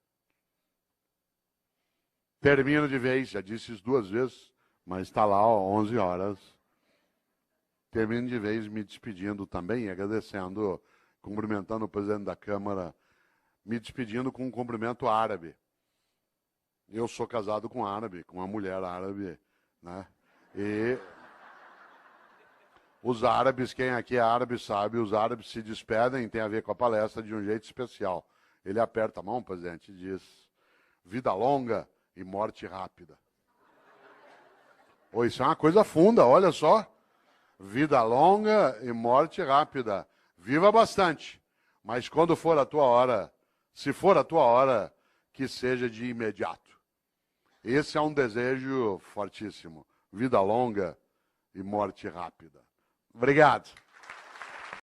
Termino de vez, já disse isso 2 vezes, mas está lá, 11 horas. Termino de vez me despedindo também, agradecendo, cumprimentando o presidente da Câmara, me despedindo com um cumprimento árabe. Eu sou casado com um árabe, com uma mulher árabe, né? E os árabes, quem aqui é árabe sabe, os árabes se despedem, tem a ver com a palestra, de um jeito especial. Ele aperta a mão, presidente, e diz, vida longa e morte rápida. Oh, isso é uma coisa funda, olha só. Vida longa e morte rápida. Viva bastante, mas quando for a tua hora, se for a tua hora, que seja de imediato. Esse é um desejo fortíssimo. Vida longa e morte rápida. Obrigado.